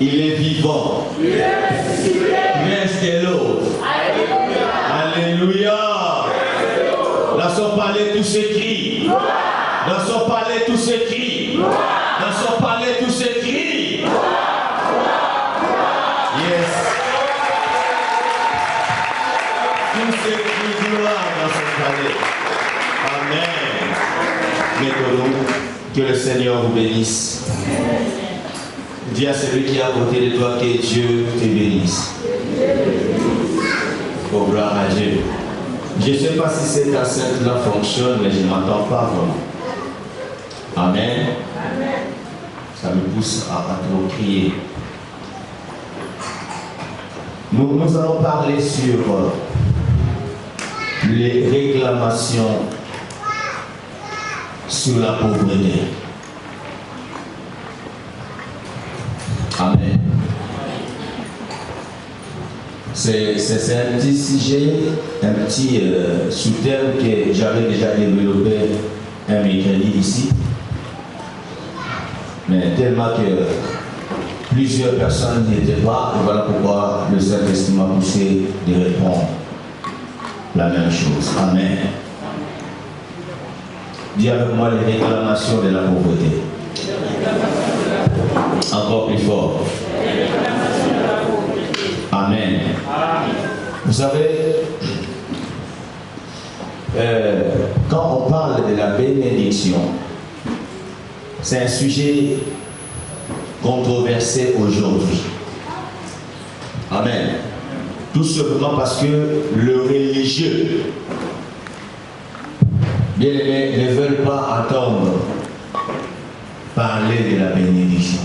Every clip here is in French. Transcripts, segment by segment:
Il est vivant. Reste l'autre. Alléluia. Dans son palais, tout s'écrit. Dans son palais, tout s'écrit. Dans son palais, tout s'écrit. Yes. Tout s'écrit gloire dans son palais. Amen. Mettons-nous. Que le Seigneur vous bénisse. Dis à celui qui est à côté de toi que Dieu te bénisse. Oh, gloire à Dieu. Je ne sais pas si cette enceinte-là fonctionne, mais je ne m'entends pas vraiment. Amen. Ça me pousse à trop crier. Nous allons parler sur les réclamations sur la pauvreté. Amen. C'est un petit sujet, un petit sous-thème que j'avais déjà développé un mercredi ici. Mais tellement que plusieurs personnes n'y étaient pas, et voilà pourquoi le Saint-Esprit m'a poussé de répondre la même chose. Amen. Dis avec moi les réclamations de la pauvreté. Encore plus fort. Amen. Vous savez, quand on parle de la bénédiction, c'est un sujet controversé aujourd'hui. Amen. Tout simplement parce que le religieux, bien aimé, ne veulent pas entendre parler de la bénédiction.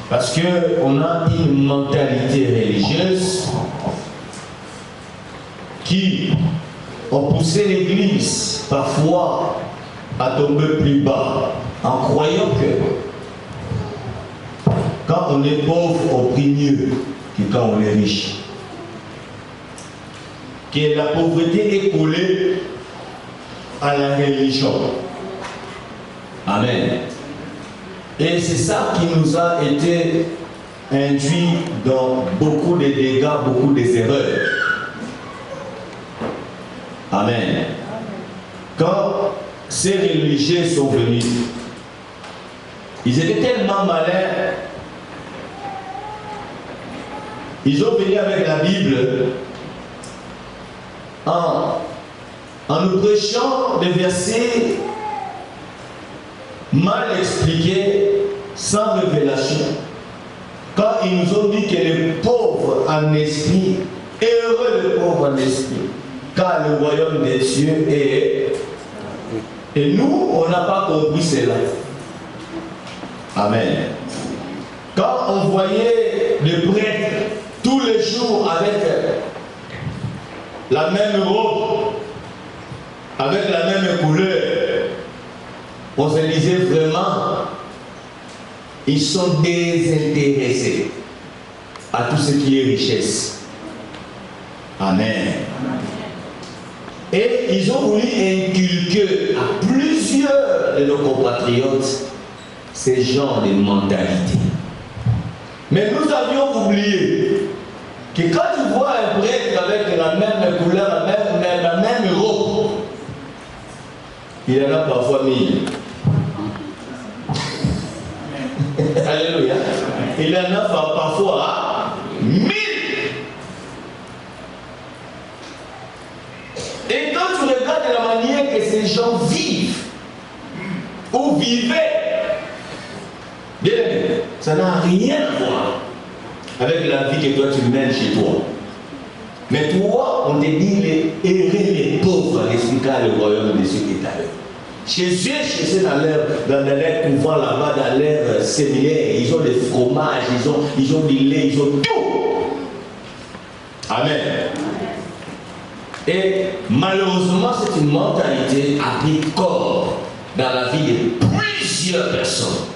Parce qu'on a une mentalité religieuse qui a poussé l'Église parfois à tomber plus bas en croyant que quand on est pauvre, on prie mieux que quand on est riche. Que la pauvreté est collée à la religion. Amen. Et c'est ça qui nous a été induit dans beaucoup de dégâts, beaucoup d'erreurs. Amen. Quand ces religieux sont venus, ils étaient tellement malins, ils ont venu avec la Bible en nous prêchant des versets mal expliqués, sans révélation. Quand ils nous ont dit que les pauvres en esprit, heureux les pauvres en esprit, car le royaume des cieux est... Et nous, on n'a pas compris cela. Amen. Quand on voyait les prêtres tous les jours avec la même robe, avec la même couleur, on se disait vraiment, ils sont désintéressés à tout ce qui est richesse. Amen. Et ils ont voulu inculquer à plusieurs de nos compatriotes ces genres de mentalité. Mais nous avions oublié que quand tu vois un prêtre avec la même couleur, la même robe, il en a parfois 1000. Alléluia. Il en a parfois 1000. Et quand tu regardes la manière que ces gens vivent, ou vivaient, bien, ça n'a rien à voir avec la vie que toi tu mènes chez toi. Mais toi, on te dit les errés, les pauvres, l'expliquant le royaume des cieux est à eux. Chez eux, dans leur couvent là-bas, dans leur séminaire, ils ont des fromages, ils ont du lait, ils ont tout. Amen. Et malheureusement, c'est une mentalité a pris corps dans la vie de plusieurs personnes.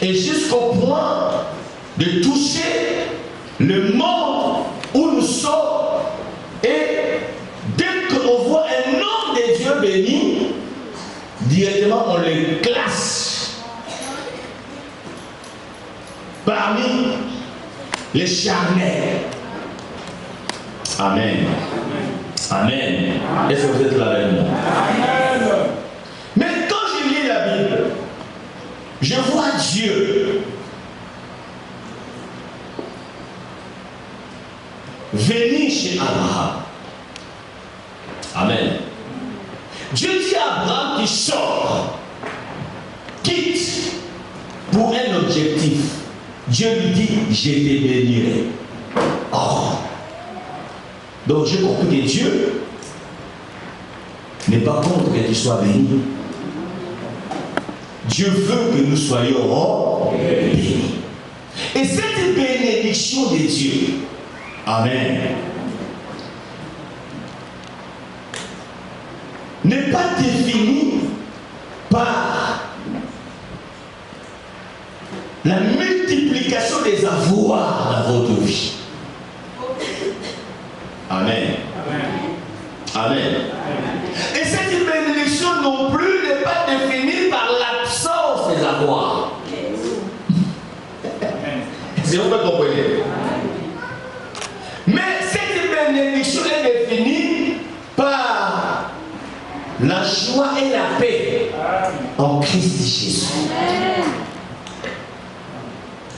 Et jusqu'au point de toucher le monde où nous sommes. Et dès qu'on voit un homme de Dieu béni, directement on le classe les charnels. Amen. Amen. Est-ce que vous êtes là avec moi? Amen. Mais quand je lis la Bible, je vois Dieu venir chez Abraham. Amen. Dieu dit à Abraham qu'il sort, quitte pour un objectif. Dieu lui dit, je te bénirai. Oh. Donc j'ai compris que Dieu n'est pas contre que tu sois béni. Dieu veut que nous soyons bénis. Et cette bénédiction de Dieu, amen, n'est pas définie par la multiplication des avoirs dans votre vie. Amen. Amen. Et cette bénédiction non plus n'est pas définie par l'absence des avoirs. Si vous me comprenez. Mais cette bénédiction est définie par la joie et la paix en Christ Jésus.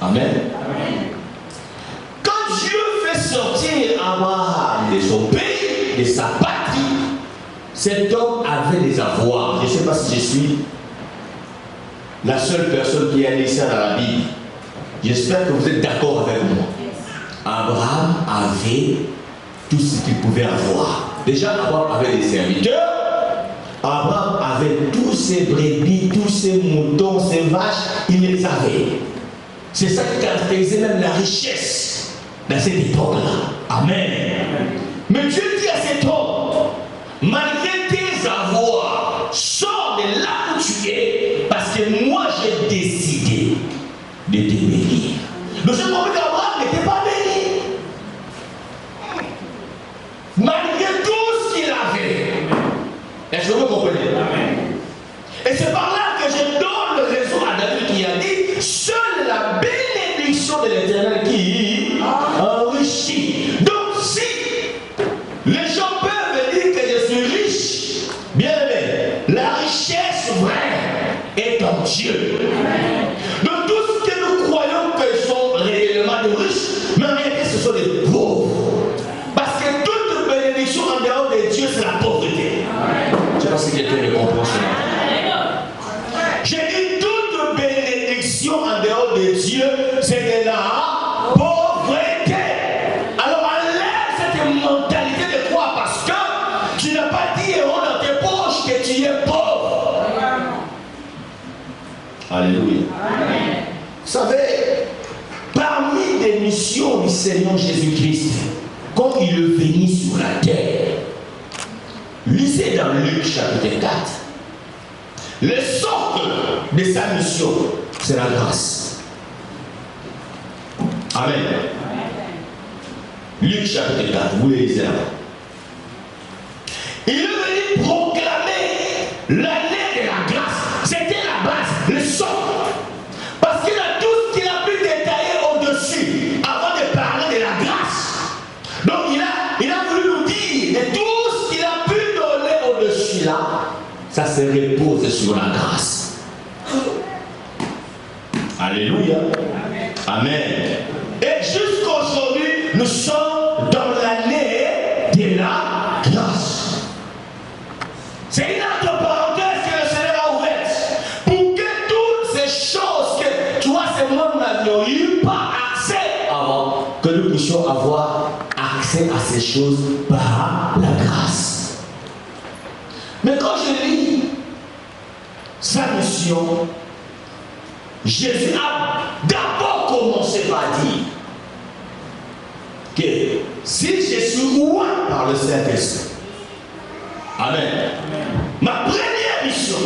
Amen. Quand Dieu fait sortir Abraham de son pays, de sa patrie, cet homme avait des avoirs. Je ne sais pas si je suis la seule personne qui a lu ça dans la Bible. J'espère que vous êtes d'accord avec moi. Abraham avait tout ce qu'il pouvait avoir. Déjà, Abraham avait des serviteurs. Abraham avait tous ses brebis, tous ses moutons, ses vaches, il les avait. C'est ça qui caractérisait même la richesse dans cette époque-là. Amen. Mais Dieu dit à cet homme, malgré tes avoirs, sors de là où tu es, parce que moi j'ai décidé de te bénir. Donc je comprends qu'Abraham n'était pas béni. Malgré tout ce qu'il avait. Est-ce que vous comprenez? Et c'est par là que je donne le raison à David qui a dit, seule la bénédiction de l'Éternel qui enrichit. Donc si les gens peuvent dire que je suis riche, bien aimé, la richesse vraie est en Dieu. Donc tout ce que nous croyons qu'ils sont réellement des riches, mais en réalité ce sont des pauvres. Parce que toute bénédiction en dehors de Dieu, c'est la pauvreté. Je ne sais pas si quelqu'un me comprend cela. J'ai dit toute bénédiction en dehors de Dieu, c'est de la pauvreté. Alors enlève cette mentalité de croire parce que tu n'as pas dit héros dans tes poches que tu es pauvre. Alléluia. Amen. Vous savez, parmi les missions du Seigneur Jésus-Christ, quand il est venu sur la terre, lisez dans Luc chapitre 4, le socle de sa mission, c'est la grâce. Amen. Luc chapitre 4, vous les lisez là. Il est venu proclamer l'année de la grâce. C'était la base, le socle. Parce qu'il a tout ce qu'il a pu détailler au-dessus avant de parler de la grâce. Donc il a voulu nous dire de tout ce qu'il a pu donner au-dessus là, ça se repose sur la grâce. Alléluia. Amen. Et jusqu'aujourd'hui, nous sommes dans l'année de la grâce. C'est une autre parenthèse que le Seigneur a ouverte pour que toutes ces choses que toi, ces mondes n'avions eu pas accès avant, que nous puissions avoir accès à ces choses par la grâce. Mais quand je lis sa mission, Jésus a d'abord commencé par dire que si je suis oint par le Saint-Esprit, amen, ma première mission,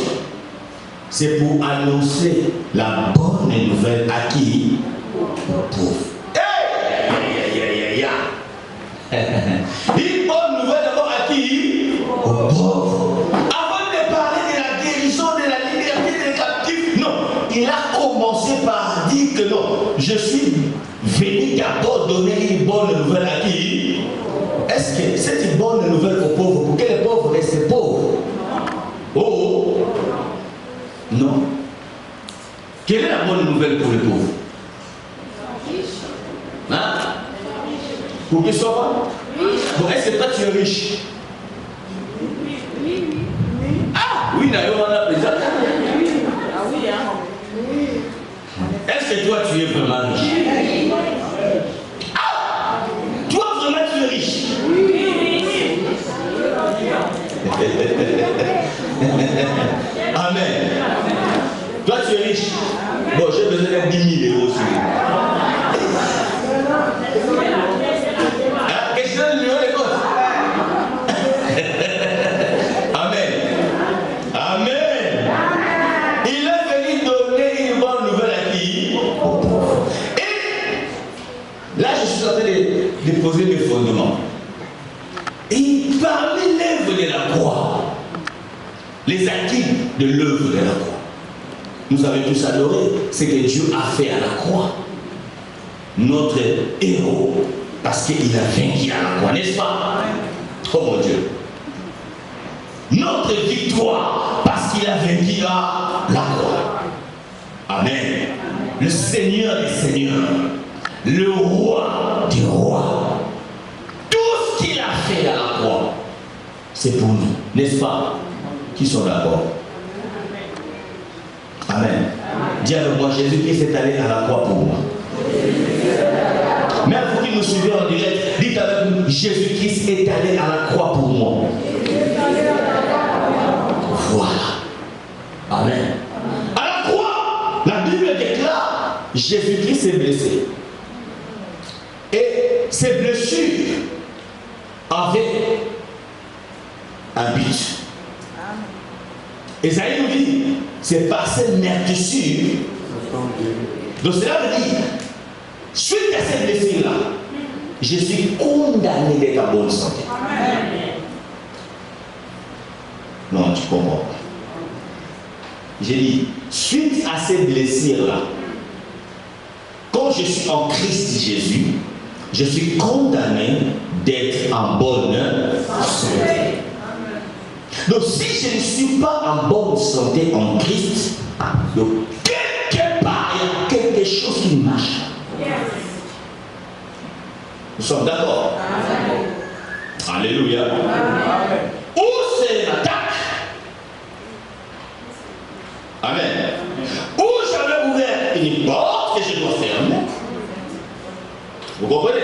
c'est pour annoncer la bonne nouvelle à qui? Aux pauvres. Une bonne nouvelle d'abord à qui? Aux pauvres. Avant de parler de la guérison, de la liberté des captifs, non, il a commencé par dire que non, je suis venu d'abord donner une bonne nouvelle à qui? Est-ce que c'est une bonne nouvelle aux pauvres pour que les pauvres restent pauvres? Oh, non. Quelle est la bonne nouvelle pour les pauvres? Hein? Pour qu'ils soient pas? Bon, est-ce que toi tu es riche? Ah oui, d'ailleurs on a plaisir. Est-ce que toi tu es vraiment riche? Ah! Toi vraiment tu es riche? Amen. Toi tu es riche. Bon, j'ai besoin de 10 000 euros aussi. Question de numéro de compte. Amen. Amen. Il est venu donner une bonne nouvelle à qui? Et là, je suis en train de poser mes fondements. Et parmi l'œuvre de la croix, les acquis de l'œuvre de la croix, nous avons tous adoré ce que Dieu a fait à la croix. Notre héros, parce qu'il a vaincu à la croix, n'est-ce pas? Oh mon Dieu. Notre victoire, parce qu'il a vaincu à la croix. Amen. Le Seigneur des Seigneurs, le Roi des Rois, tout ce qu'il a fait à la croix, c'est pour nous, n'est-ce pas? Qui sont d'accord? Amen. Dis avec moi, Jésus-Christ est allé à la croix pour moi. Même vous qui nous suivez en direct, dites avec nous, Jésus-Christ est allé à la croix pour moi. Voilà. Amen. À la croix, la Bible déclare, Jésus-Christ s'est blessé. Et ses blessures avaient un but. Esaïe nous dit, c'est par cette meurtrissure. Donc cela veut dire, suite à cette blessure-là, je suis condamné d'être en bonne santé. Non, tu comprends. J'ai dit, suite à cette blessure-là, quand je suis en Christ Jésus, je suis condamné d'être en bonne santé. Donc si je ne suis pas en bonne santé en Christ, donc quelque part il y a quelque chose qui marche. Nous sommes d'accord? Alléluia. Où c'est l'attaque? Amen. Où j'avais ouvert une porte que je dois fermer. Vous comprenez?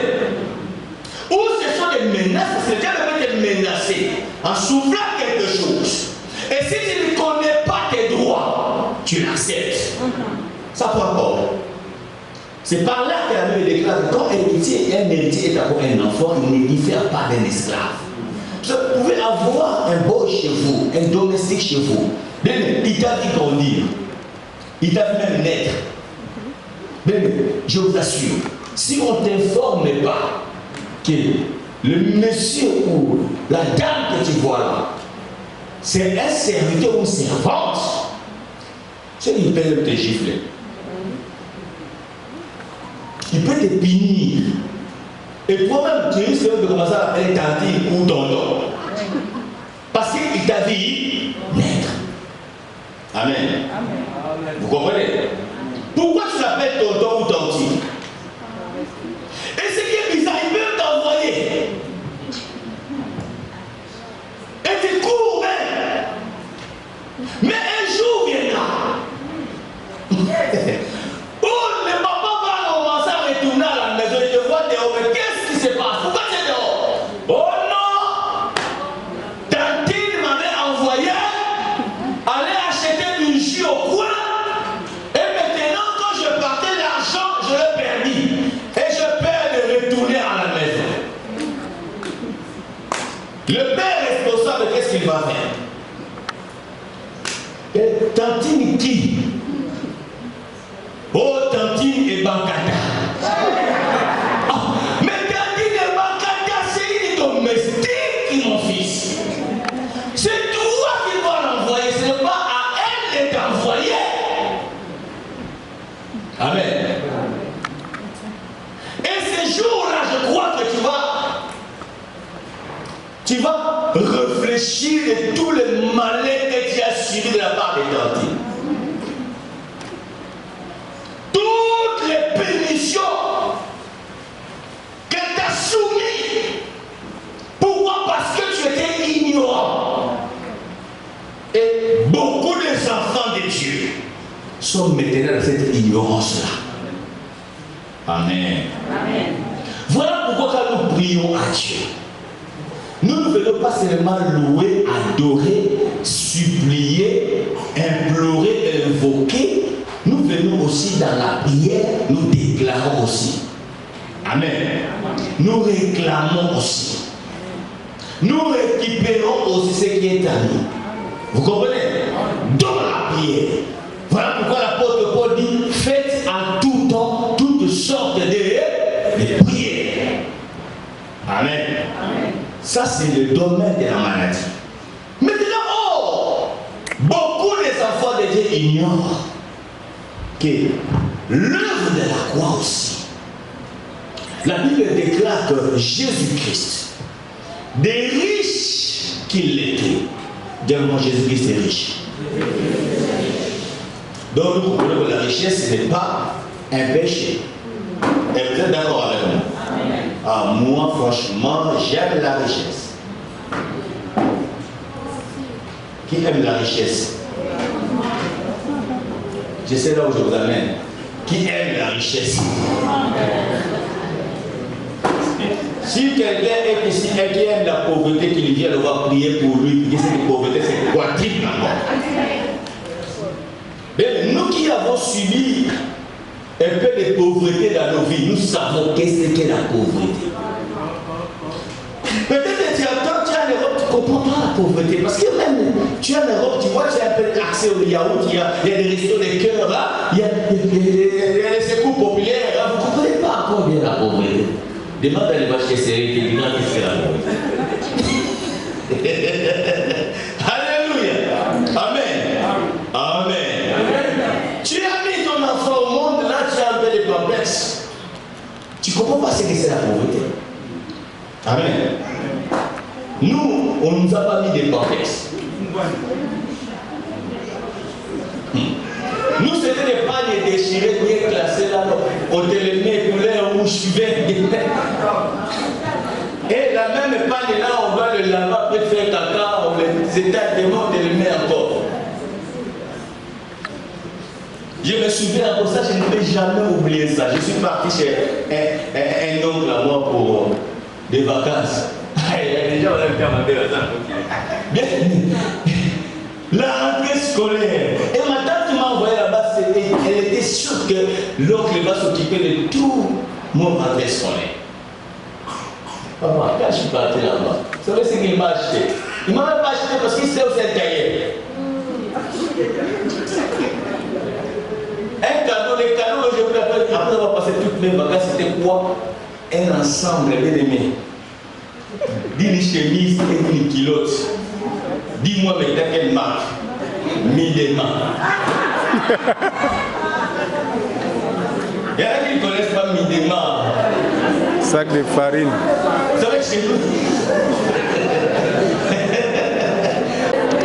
Où ce sont des menaces, c'est quelqu'un peut te menacer en soufflant quelque chose. Et si tu ne connais pas tes droits, tu l'acceptes. Ça prend quoi? C'est par là que la Bible déclare que quand un héritier est d'abord un enfant, il ne diffère pas d'un esclave. Vous pouvez avoir un boy chez vous, un domestique chez vous. Il t'a vu grandir. Il t'a vu même naître. Mais je vous assure, si on ne t'informe pas que le monsieur ou la dame que tu vois là, c'est un serviteur ou une servante, c'est qu'il peut te gifler. Il peut te punir. Et toi-même, tu risques de commencer à appeler tantine ou tonton. Parce qu'il t'a vu naître. Amen. Amen. Vous comprenez? Pourquoi tu l'appelles tonton ou tantine? Et ce qui est bizarre, il peut t'envoyer. Et tu cours même. Mais un jour viendra. Oh, le papa va commencer à retourner à la maison. Il te voit dehors. Mais qu'est-ce qui se passe? Pourquoi tu es dehors? Oh non! Tantine m'avait envoyé aller acheter du jus au coin. Et maintenant, quand je partais l'argent, je l'ai perdu. Et je perds de retourner à la maison. Le père responsable, qu'est-ce qu'il va faire? Et tantine qui? Oh, tantine et bancata. Oh, mais tantine et bancata, c'est une domestique, mon fils. C'est toi qui dois l'envoyer, ce n'est pas à elle de t'envoyer. Amen. Et c'est jour-là, je crois que tu vas réfléchir de tous les malheurs que tu as subis de la part des tantines. Toutes les punitions qu'elle t'a soumises. Pourquoi? Parce que tu étais ignorant. Et beaucoup des enfants de Dieu sont maintenant dans cette ignorance-là. Amen. Amen. Voilà pourquoi quand nous prions à Dieu, nous ne venons pas seulement louer, adorer, supplier, implorer, invoquer. Nous venons aussi dans la prière, nous déclarons aussi. Amen. Nous réclamons aussi. Nous récupérons aussi ce qui est à nous. Vous comprenez? Dans la prière. Voilà pourquoi l'apôtre Paul dit, faites en tout temps toutes sortes de prières. Amen. Amen. Ça, c'est le domaine de la maladie. Maintenant, beaucoup des enfants de Dieu ignorent que l'œuvre de la croix aussi. La Bible déclare que Jésus-Christ, des riches qu'il était, dis-moi, Jésus-Christ est riche. Donc nous comprenons que la richesse, ce n'est pas un péché. Et vous êtes d'accord avec moi? Ah, moi, franchement, j'aime la richesse. Qui aime la richesse? Je sais là où je vous amène. Qui aime la richesse? Si quelqu'un est ici et qui aime la pauvreté, qu'il vient, on va prier pour lui. Parce que cette pauvreté, c'est quadruple encore. Mais nous qui avons subi un peu de pauvreté dans nos vies, nous savons qu'est-ce qu'est la pauvreté. Peut-être que tu attends, tu es en Europe, tu ne comprends pas la pauvreté. Parce que même, tu es en Europe, tu vois, tu as un peu accès au yaourt, il y a des restos de cœur, là, il y a des secours populaires, là, vous ne comprenez pas encore bien la pauvreté. Demande à les vaches qui serrent, qui disent que c'est la pauvreté. Alléluia. Amen. Amen. Tu as mis ton enfant au monde, là tu as un peu de pampers. Tu ne comprends pas ce que c'est la pauvreté. Amen. Nous, on ne nous a pas mis des pampers. Nous, c'était des pagnes déchirées, bien classées là. On te les met couleur rouge, vert. Et la même pagne là, on va le laver, après faire caca, on les étale demain, on te les met encore. Je me souviens pour ça, je ne peux jamais oublier ça. Je suis parti chez un oncle à moi pour des vacances. Il y a des gens qui ont fait ça. Bien. La rentrée scolaire. Et ma tante m'a envoyé là-bas, elle était sûre que l'oncle va s'occuper de tout mon rentrée scolaire. Papa, quand je suis parti là-bas, vous savez ce qu'il m'a acheté? Il ne m'a même pas acheté parce qu'il sait où c'est un cahier. Un cadeau, les cadeaux que je voulais faire, après avoir passé toutes mes vacances, c'était quoi? Un ensemble bien aimé. D'une chemise et d'une culotte. Dis-moi maintenant quelle marque? Midema. Il y en a qui ne connaissent pas Midema. Sac de farine. Vous savez que chez nous,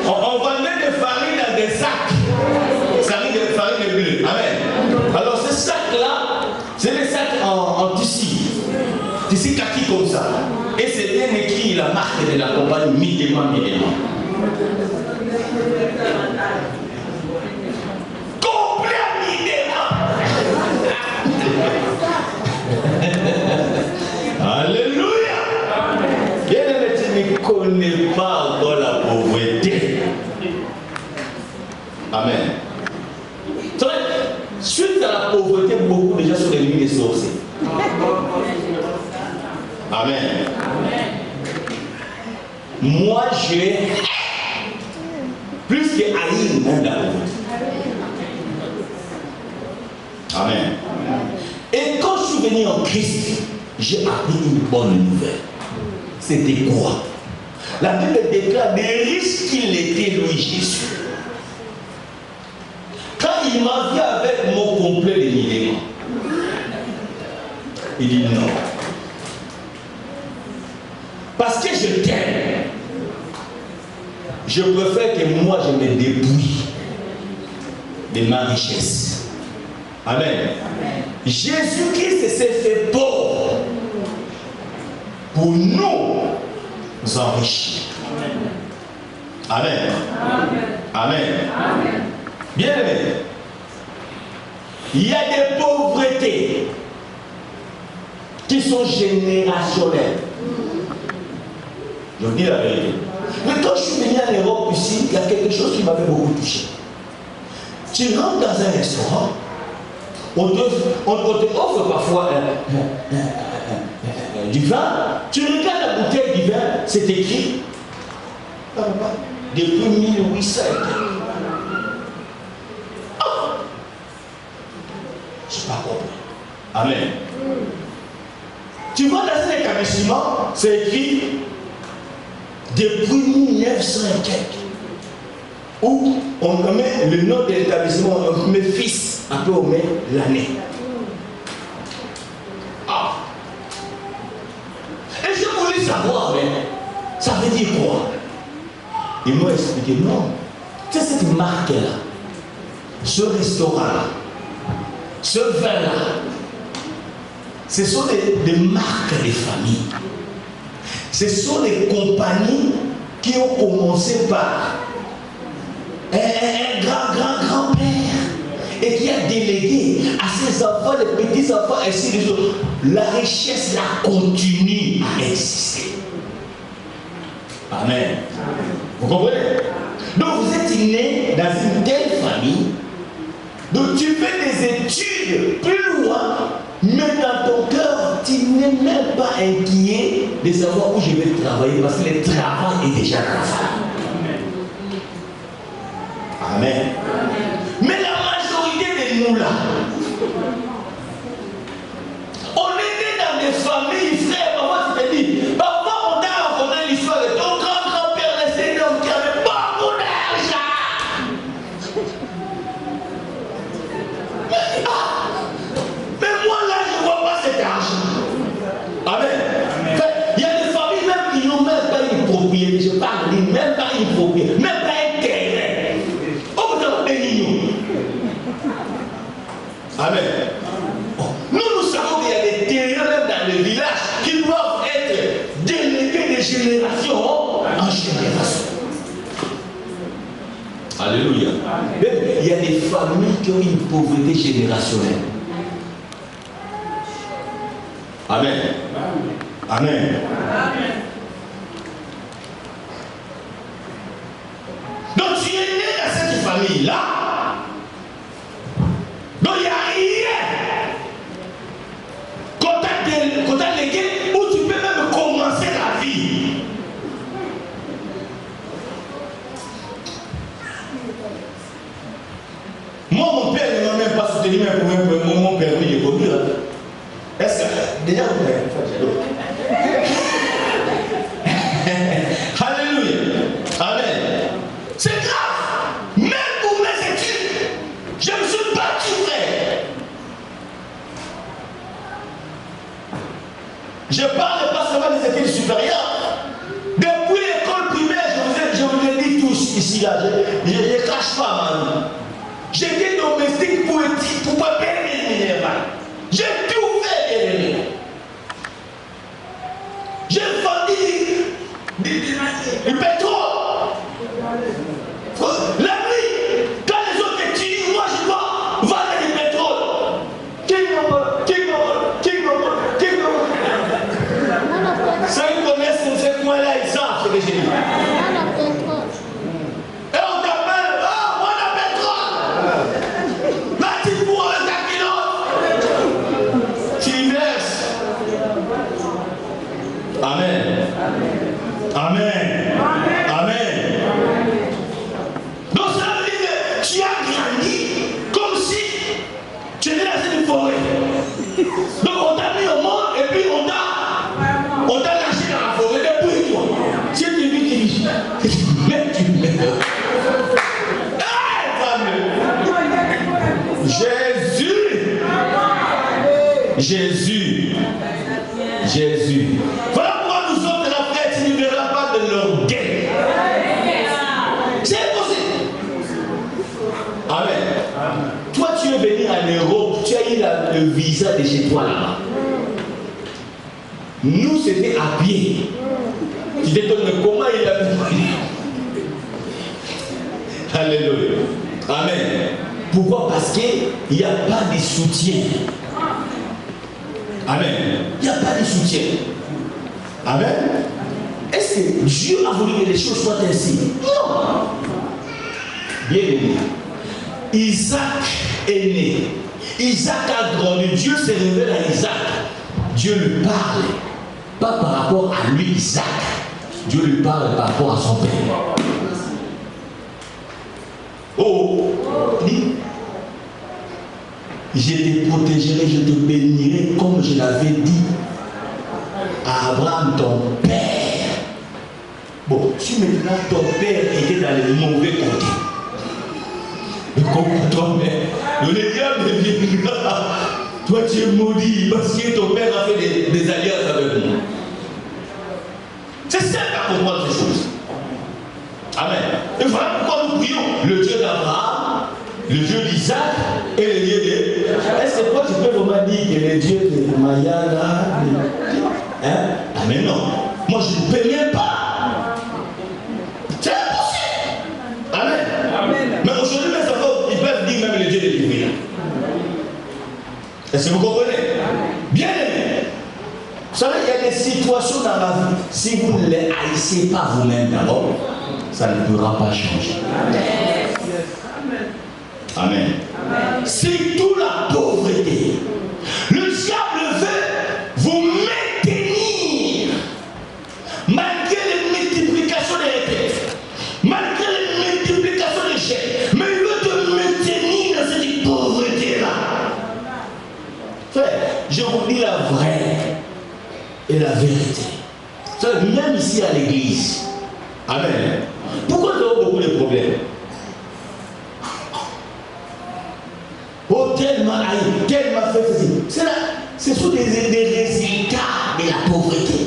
on vendait des farines dans des sacs. Farine de bleu. Amen. Alors ces sacs-là, c'est des sacs en tissu. Tissu kaki comme ça. Et c'est bien écrit la marque de la compagnie Midema. Complet Midema. Alléluia. Bien aimé, tu ne connais pas encore la pauvreté. Amen. Suite à la pauvreté, beaucoup de gens sont devenus des sorciers. Amen. Moi, j'ai plus que haïr même la pauvreté. Amen. Et quand je suis venu en Christ, j'ai appris une bonne nouvelle. C'était quoi? La Bible déclare des risques qu'il était, lui, Jésus. Quand il m'a vu avec mon complet de millénaires, il dit non. je t'aime, je préfère que moi je me dépouille de ma richesse. Amen. Jésus-Christ s'est fait pauvre pour nous enrichir. Amen. Amen. Amen. Bien aimé, il y a des pauvretés qui sont générationnelles. Je vous dis la vérité. Mais quand je suis venu en Europe ici, il y a quelque chose qui m'avait beaucoup touché. Tu rentres dans un restaurant, on te offre parfois du vin. Tu regardes la bouteille du vin, c'est écrit depuis 1800. Je ne sais pas compris. Amen. Tu vas dans un établissement, c'est écrit depuis 1900 et quelques. Où on met le nom de l'établissement, on met fils, après on met l'année. Ah. Et je voulais savoir, mais ça veut dire quoi? Ils m'ont expliqué, non. C'est cette marque-là, ce restaurant-là, ce vin-là, ce sont des marques de famille. Ce sont des compagnies qui ont commencé par un grand-père et qui a délégué à ses enfants, les petits-enfants, ainsi de suite. La richesse là continue à exister. Amen. Vous comprenez? Donc vous êtes né dans une telle famille, donc tu fais des études plus loin, mais dans ton cœur, tu n'es même pas inquiet de savoir où je vais travailler parce que le travail est déjà dans la famille. Amen. Mais la majorité de nous là, on est né dans des familles, frères, maman, tu te dis, papa, on t'a raconté l'histoire de ton grand-grand-père, le Seigneur, qui avait beaucoup d'argent. Mais moi là, je ne vois pas cet argent. Amen. Il y a des familles même qui n'ont même pas une propriété, je parle, même pas une propriété, même pas un terrain. Amen. Nous savons qu'il y a des terrains même dans le village qui doivent être délégués de génération en génération. Alléluia. Il y a des familles qui ont une pauvreté générationnelle. Amen. Amen. Donc tu es né dans cette famille-là. Donc il n'y a rien qu'on t'a légué où tu peux même commencer la vie. Moi, mon père ne m'a même pas soutenu même pour mon permis de conduire. Est-ce que déjà vous avez Alléluia. Amen. C'est grave. Même pour mes études, je me suis battu, frère. Je parle pas seulement des études supérieures. Depuis l'école primaire, je vous ai dit tous ici, là. Je ne cache pas, man. J'étais domestique pour payer mes minérales. J'ai tout fait, bien. J'ai vendu du pétrole. La nuit, quand les autres étudient, moi je dois vendre du pétrole. Ceux qui connaissent ce coin-là, ils savent ce que j'ai dit. Et on t'appelle, oh, moi la pétrole. Là, tu pourras le taquiner. Tu verses. Amen. Amen. Amen. Donc ça veut dire que tu as grandi comme si tu étais dans une forêt. Donc on t'a mis au monde et puis on t'a lâché dans la forêt depuis toi. Si tu vis, tu meurs. Jésus. Voilà pourquoi nous autres, la frère, tu ne verras Giza de chez toi là-bas. Nous, c'était à pied. Tu te donnes comment il a vu. Alléluia. Amen. Pourquoi? Parce qu'il n'y a pas de soutien. Amen. Il n'y a pas de soutien. Amen. Est-ce que Dieu a voulu que les choses soient ainsi? Non. Bien aimé. Isaac est né. Isaac a grandi. Dieu s'est révélé à Isaac. Dieu lui parle. Pas par rapport à lui, Isaac. Dieu lui parle par rapport à son père. Oh, dit, je te protégerai, je te bénirai comme je l'avais dit à Abraham, ton père. Bon, si maintenant ton père était dans le mauvais côté, comme toi-même, le diable viendra. Toi tu es maudit parce que ton père a fait des alliances avec moi. C'est simple à comprendre ces choses. Amen. Et voilà pourquoi nous prions le Dieu d'Abraham, le Dieu d'Isaac et le Dieu de... Est-ce que toi tu peux vraiment dire que le Dieu de Mayana, hein? Ah mais non, moi je ne peux même pas. C'est impossible. Amen. Amen. Mais aujourd'hui mes enfants, ils peuvent dire même le Dieu de l'Église. Est-ce que vous comprenez? Bien aimé. Vous savez, il y a des situations dans la vie, si vous ne les haïssez pas vous-même d'abord, ça ne pourra pas changer. Amen. Surtout la pauvreté. Le diable veut vous maintenir malgré les multiplications des requêtes, malgré les multiplications des chèques, mais il veut te maintenir dans cette pauvreté-là. Frère, je vous dis la vraie et la vérité. Même ici à l'église. Amen. Pourquoi nous avons beaucoup de problèmes? Oh, tellement fait ceci. Ce sont des résultats de la pauvreté.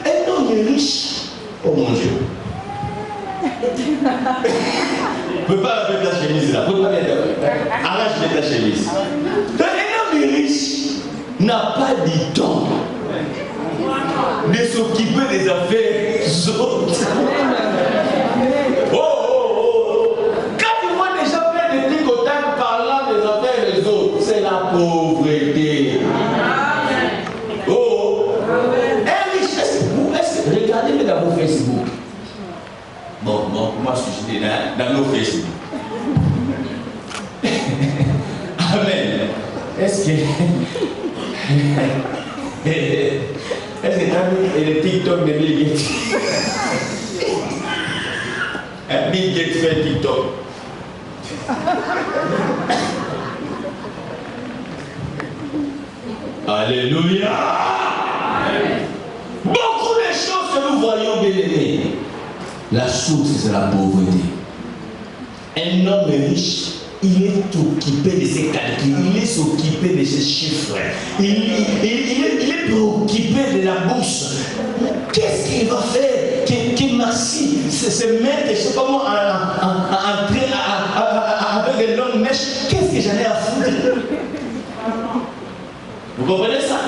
Un homme est riche. Oh mon Dieu. Ne peux pas mettre ta chemise là. Arrache ta chemise. Un homme est riche n'a pas du temps de s'occuper des affaires autres. Quand tu vois des gens plein de tricotages parlant des affaires des autres, c'est la pauvreté. Regardez dans vos Facebook. Bon, moi je suis dans nos Facebook. Amen. Est-ce que tu as vu le TikTok de Bill Gates? Bill Gates fait TikTok. Alléluia. Beaucoup de choses que nous voyons, bien aimés. La source, c'est la pauvreté. Un homme riche, il est occupé de ses calculs, il est occupé de ses chiffres, il est préoccupé de la bourse. Qu'est-ce qu'il va faire que Marcy se mette, je ne sais pas moi, entrer avec des longues mèches? Qu'est-ce que j'en ai à foutre? Vous comprenez ça?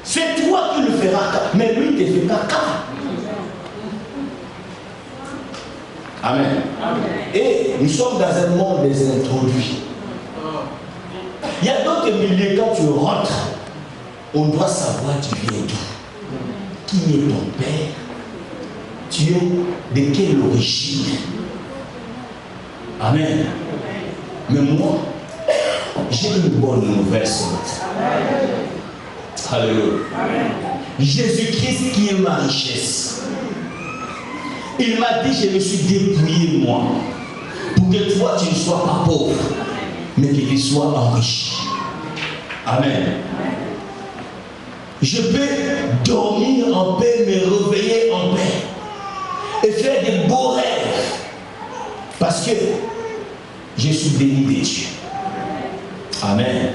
C'est toi qui le feras, mais lui ne te fait pas cas. Amen. Et nous sommes dans un monde des introduits. Il y a d'autres milieux, quand tu rentres, on doit savoir tu viens d'où. Qui est ton père? Tu es de quelle origine? Amen. Mais moi, j'ai une bonne nouvelle ce matin. Alléluia. Jésus-Christ qui est ma richesse. Il m'a dit, je me suis dépouillé moi, pour que toi tu ne sois pas pauvre, mais que tu sois enrichi. Amen. Je peux dormir en paix, me réveiller en paix et faire des beaux rêves parce que je suis béni de Dieu. Amen.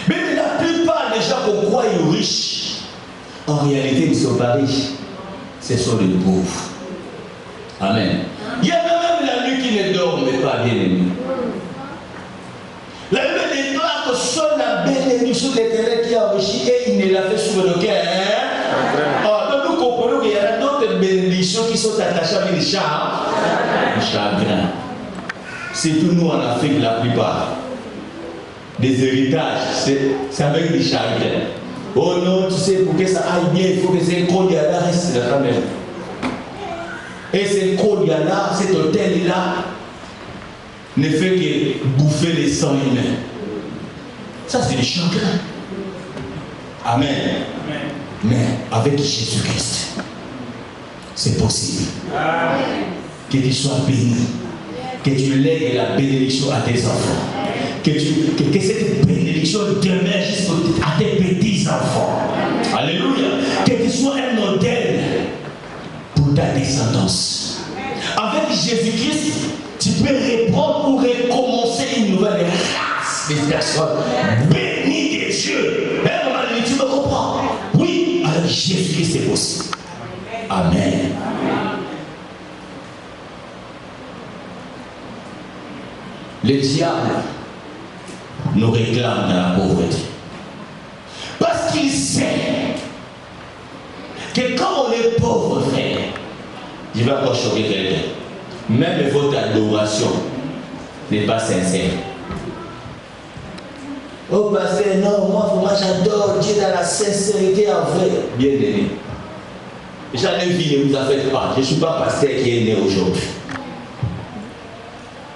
Mais la plupart des gens qu'on croit riches, en réalité ils ne sont pas riches, ce sont les pauvres. Amen. Il y a même la nuit qui ne dorment pas, bien aimé. La Bible déclare que seule la bénédiction de l'Éternel qui a enrichi et il ne l'a fait sur le cœur. Donc nous comprenons qu'il y a d'autres bénédictions qui sont attachées avec les chagrins. Surtout nous en Afrique, la plupart. Des héritages, c'est avec des chagrins. Oh non, tu sais, pour que ça aille bien, il faut que ces Kodiala restent là quand même. Et ces Kodiala, cet hôtel-là, ne fait que bouffer les sangs humains. Ça, c'est des chagrins. Amen. Amen. Mais avec Jésus-Christ, c'est possible. Amen. Que tu sois béni, que tu lègues la bénédiction à tes enfants, que cette bénédiction demeure jusqu'à tes petits-enfants. Alléluia. Que tu sois un modèle pour ta descendance. Avec Jésus-Christ, tu peux reprendre ou recommencer une nouvelle race de personnes bénies des cieux. À un moment donné, tu me comprends? Oui, avec Jésus-Christ, c'est possible. Amen. Le diable nous réclame dans la pauvreté. Parce qu'il sait que quand on est pauvre, frère, je vais encore choquer quelqu'un. Même votre adoration n'est pas sincère. Oh pasteur, non, moi j'adore Dieu dans la sincérité en vrai. Bien aimé. J'en ai vu, ne vous en faites pas. Je ne suis pas pasteur qui est né aujourd'hui.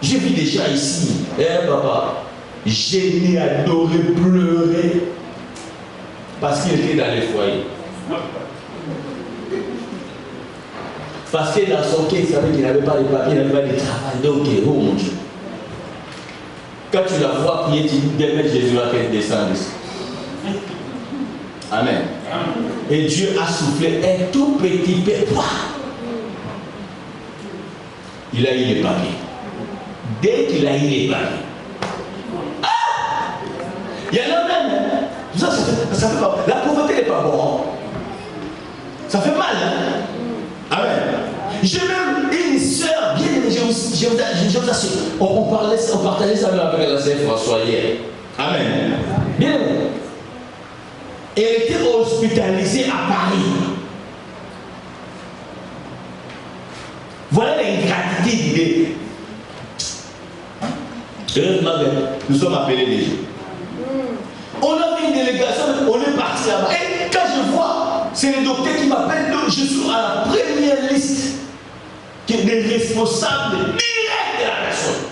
J'ai vu des gens ici, papa, gêné, adoré, pleurer, parce qu'il était dans les foyers. Parce que dans son cœur, il savait qu'il n'avait pas de papier, il n'avait pas de travail. Donc, oh mon Dieu. Quand tu la vois prier, tu dis demain Jésus va qu'elle descende ici. Amen. Et Dieu a soufflé un tout petit peu. Il a eu les papiers. Dès qu'il a eu les papiers. Il y en a même. Ça fait pas. La pauvreté n'est pas bon. Ça fait mal. Amen. J'ai même une soeur bien aimée, je vous assure. On partageait ça avec la sœur François hier. Amen. Bien aimée. Elle était hospitalisée à Paris. Voilà l'ingratitude. Heureusement, nous sommes appelés déjà. On a fait une délégation, on est parti là-bas. Et quand je vois, c'est le docteur qui m'appelle, donc je suis à la première liste des responsables directs de la personne.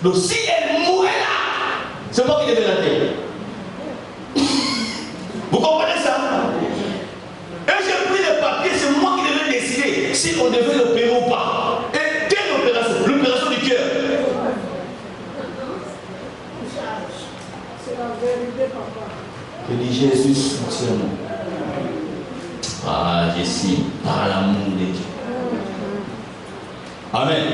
Donc si elle mourait là, c'est moi qui devais la terre. Vous comprenez ça? Et j'ai pris le papier, c'est moi qui devais décider si on devait l'opérer ou pas. Et quelle opération? L'opération du cœur. C'est la vérité, papa. Je dis Jésus, soutiens-moi. Ah, je suis par l'amour de Dieu. Amen.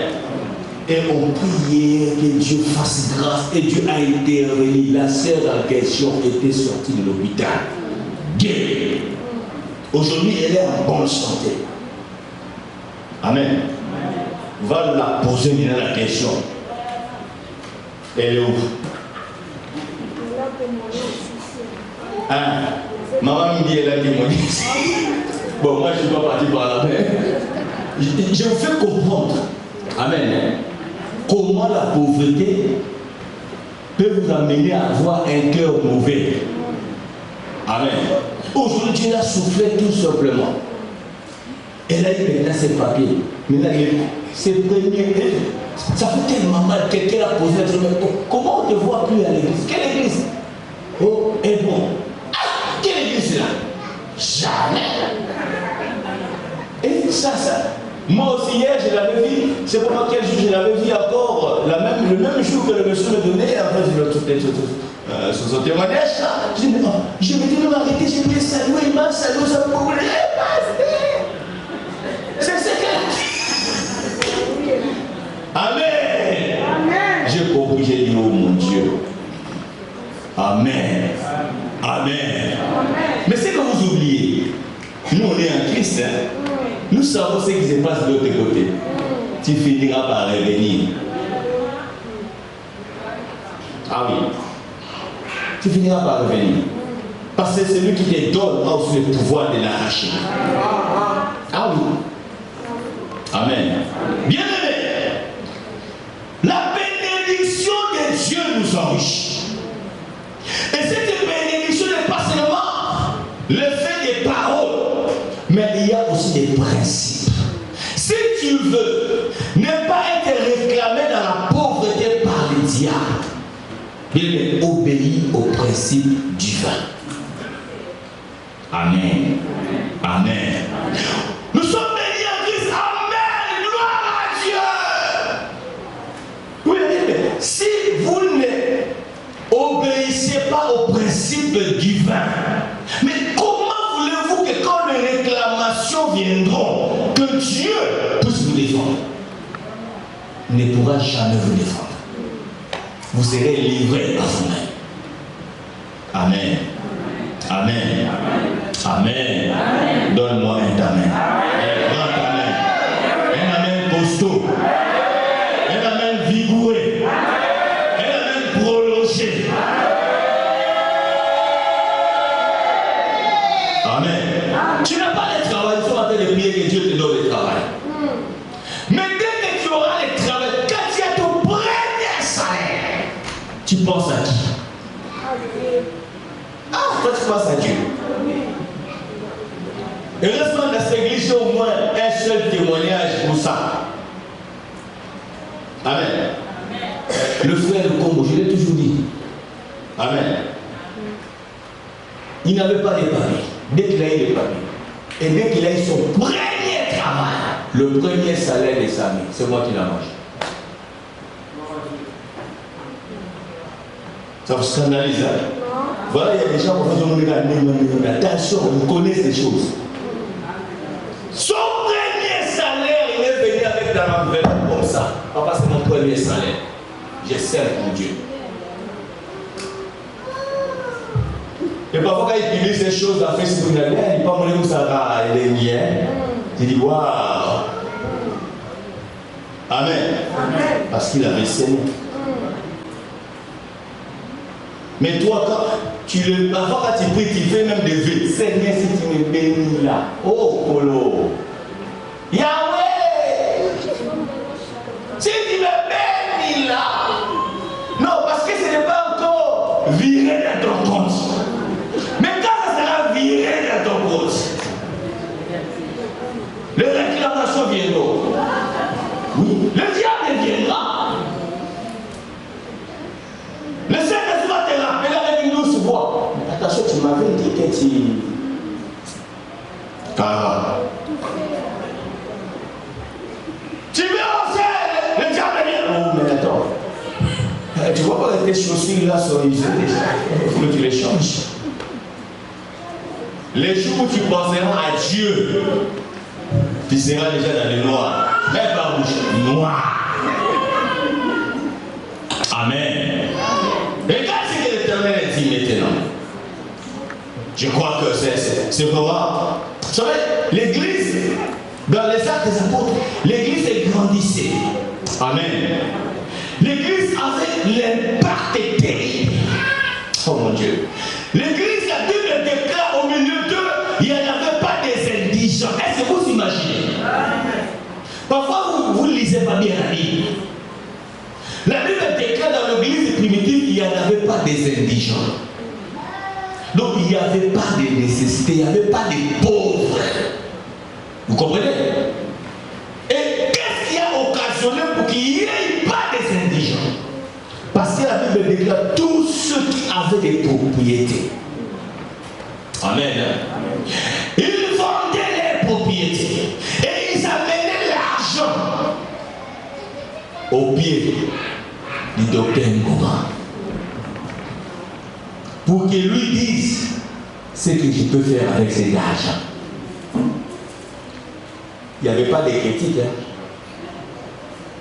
Et on priait que Dieu fasse grâce. Et Dieu a intervenu. La sœur en question était sortie de l'hôpital. Guérie. Aujourd'hui, elle est en bonne santé. Amen. Va la poser maintenant la question. Elle est où? Ah, maman me dit elle a témoigné. Bon, moi je ne suis pas parti par là. Je vous fais comprendre. Amen. Comment la pauvreté peut vous amener à avoir un cœur mauvais. Amen. Aujourd'hui, Dieu a soufflé tout simplement. Elle a eu maintenant ses papiers. Maintenant, ses premiers. Ça fait tellement mal. Quelqu'un a posé la question. Comment on ne te voit plus à l'église? Quelle église? Oh, et bon. Ah, quelle église là? Jamais. Et ça. Moi aussi hier, je l'avais vu. C'est pour moi quel jour je l'avais vu encore. Le même jour que le monsieur me donnait. Après, sur son témoignage, je dis, oh, je m'étais même arrêté, je voulais saluer, il m'a salué, ça me voulait passer. C'est ce que. Amen. Amen. J'ai compris, j'ai dit, oh mon Dieu. Amen. Amen. Mais c'est que vous oubliez. Nous, on est en Christ. Hein? Nous savons ce qui se passe de l'autre côté. Tu finiras par revenir. Ah oui. Tu finiras par revenir. Parce que celui qui te donne a aussi le pouvoir de l'arracher. Ah oui. Amen. Bien aimé, la bénédiction de Dieu nous enrichit. Et cette bénédiction n'est pas seulement le fait des paroles, mais il y a aussi des principes. Si tu veux ne pas être réclamé dans la pauvreté par le diable, il obéit aux principes divins. Amen. Amen. Nous sommes bénis en Christ. Amen. Gloire à Dieu. Oui, mais si vous n'obéissez pas aux principes divins, mais comment voulez-vous que quand les réclamations viendront, que Dieu puisse vous défendre? Il ne pourra jamais vous défendre. Vous serez livrés à vous-même. Amen. Amen. Amen. Amen. Donne-moi un amen. Un grand amen. Un amen costaud. Un amen vigoureux. Un amen prolongé. Amen. Tu n'as pas de travail, il faut attendre de prier que Dieu te donne le travail. Mais dès que tu auras le travail, quand tu as ton premier salaire, tu penses à qui? Ah, toi tu penses à Dieu. Heureusement dans cette église, au moins un seul témoignage pour ça. Amen. Le frère de Congo, je l'ai toujours dit. Amen. Il n'avait pas de papiers. Dès qu'il a eu des papiers, et dès qu'il a eu son premier travail, le premier salaire de sa vie, c'est moi qui l'ai mangé. Ça vous scandalise, hein? Voilà, il y a des gens qui vont dire attention, vous connaissez ces choses. Son premier salaire, il est venu avec la enveloppe comme ça. Papa, c'est mon premier salaire. Je sers pour Dieu. Et parfois, quand il publie ces choses dans Facebook, il dit pas mon ça va, il est bien. Il dit waouh. Amen. Parce qu'il avait saigné. Mais toi, parfois quand tu pries, tu fais même des vœux. Seigneur, si tu me bénis là. Oh, Polo. Yahweh. Si tu me bénis là. Non, parce que ce n'est pas encore viré dans ton compte. Mais quand ça sera viré dans ton compte, les réclamations viendront. Oui, le diable viendra. Le Saint-Esprit va te rappeler avec une douce voix. Attention, tu m'avais dit que tu... Car... Tu veux oser, le diable vient. Oh, mais attends. Tu vois pas tes chaussures là sont usées déjà. Il faut que tu les changes. Les jours où tu penseras à Dieu, tu seras déjà dans le noir. Mais pas rouge, noir. Amen. Regarde ce que l'Éternel dit maintenant. Je crois que c'est vraiment... Vous savez, l'église, dans les actes des apôtres, l'église est grandissée. Amen. L'église avait l'impact terrible. Oh mon Dieu. L'église, la Bible déclare au milieu d'eux, il n'y en avait pas des indigents. Est-ce que vous imaginez? Parfois, vous ne lisez pas bien la Bible. La Bible déclare dans l'église primitive, il n'y en avait pas des indigents. Donc il n'y avait pas de nécessité, il n'y avait pas de pauvres. Vous comprenez? Et qu'est-ce qui a occasionné pour qu'il n'y ait pas des indigents? Parce que la Bible déclare tous ceux qui avaient des propriétés. Amen. Ils vendaient les propriétés et ils amenaient l'argent au pied du docteur Ngoma pour qu'il lui dise ce que je peux faire avec cet argent. Il n'y avait pas de critique. Hein?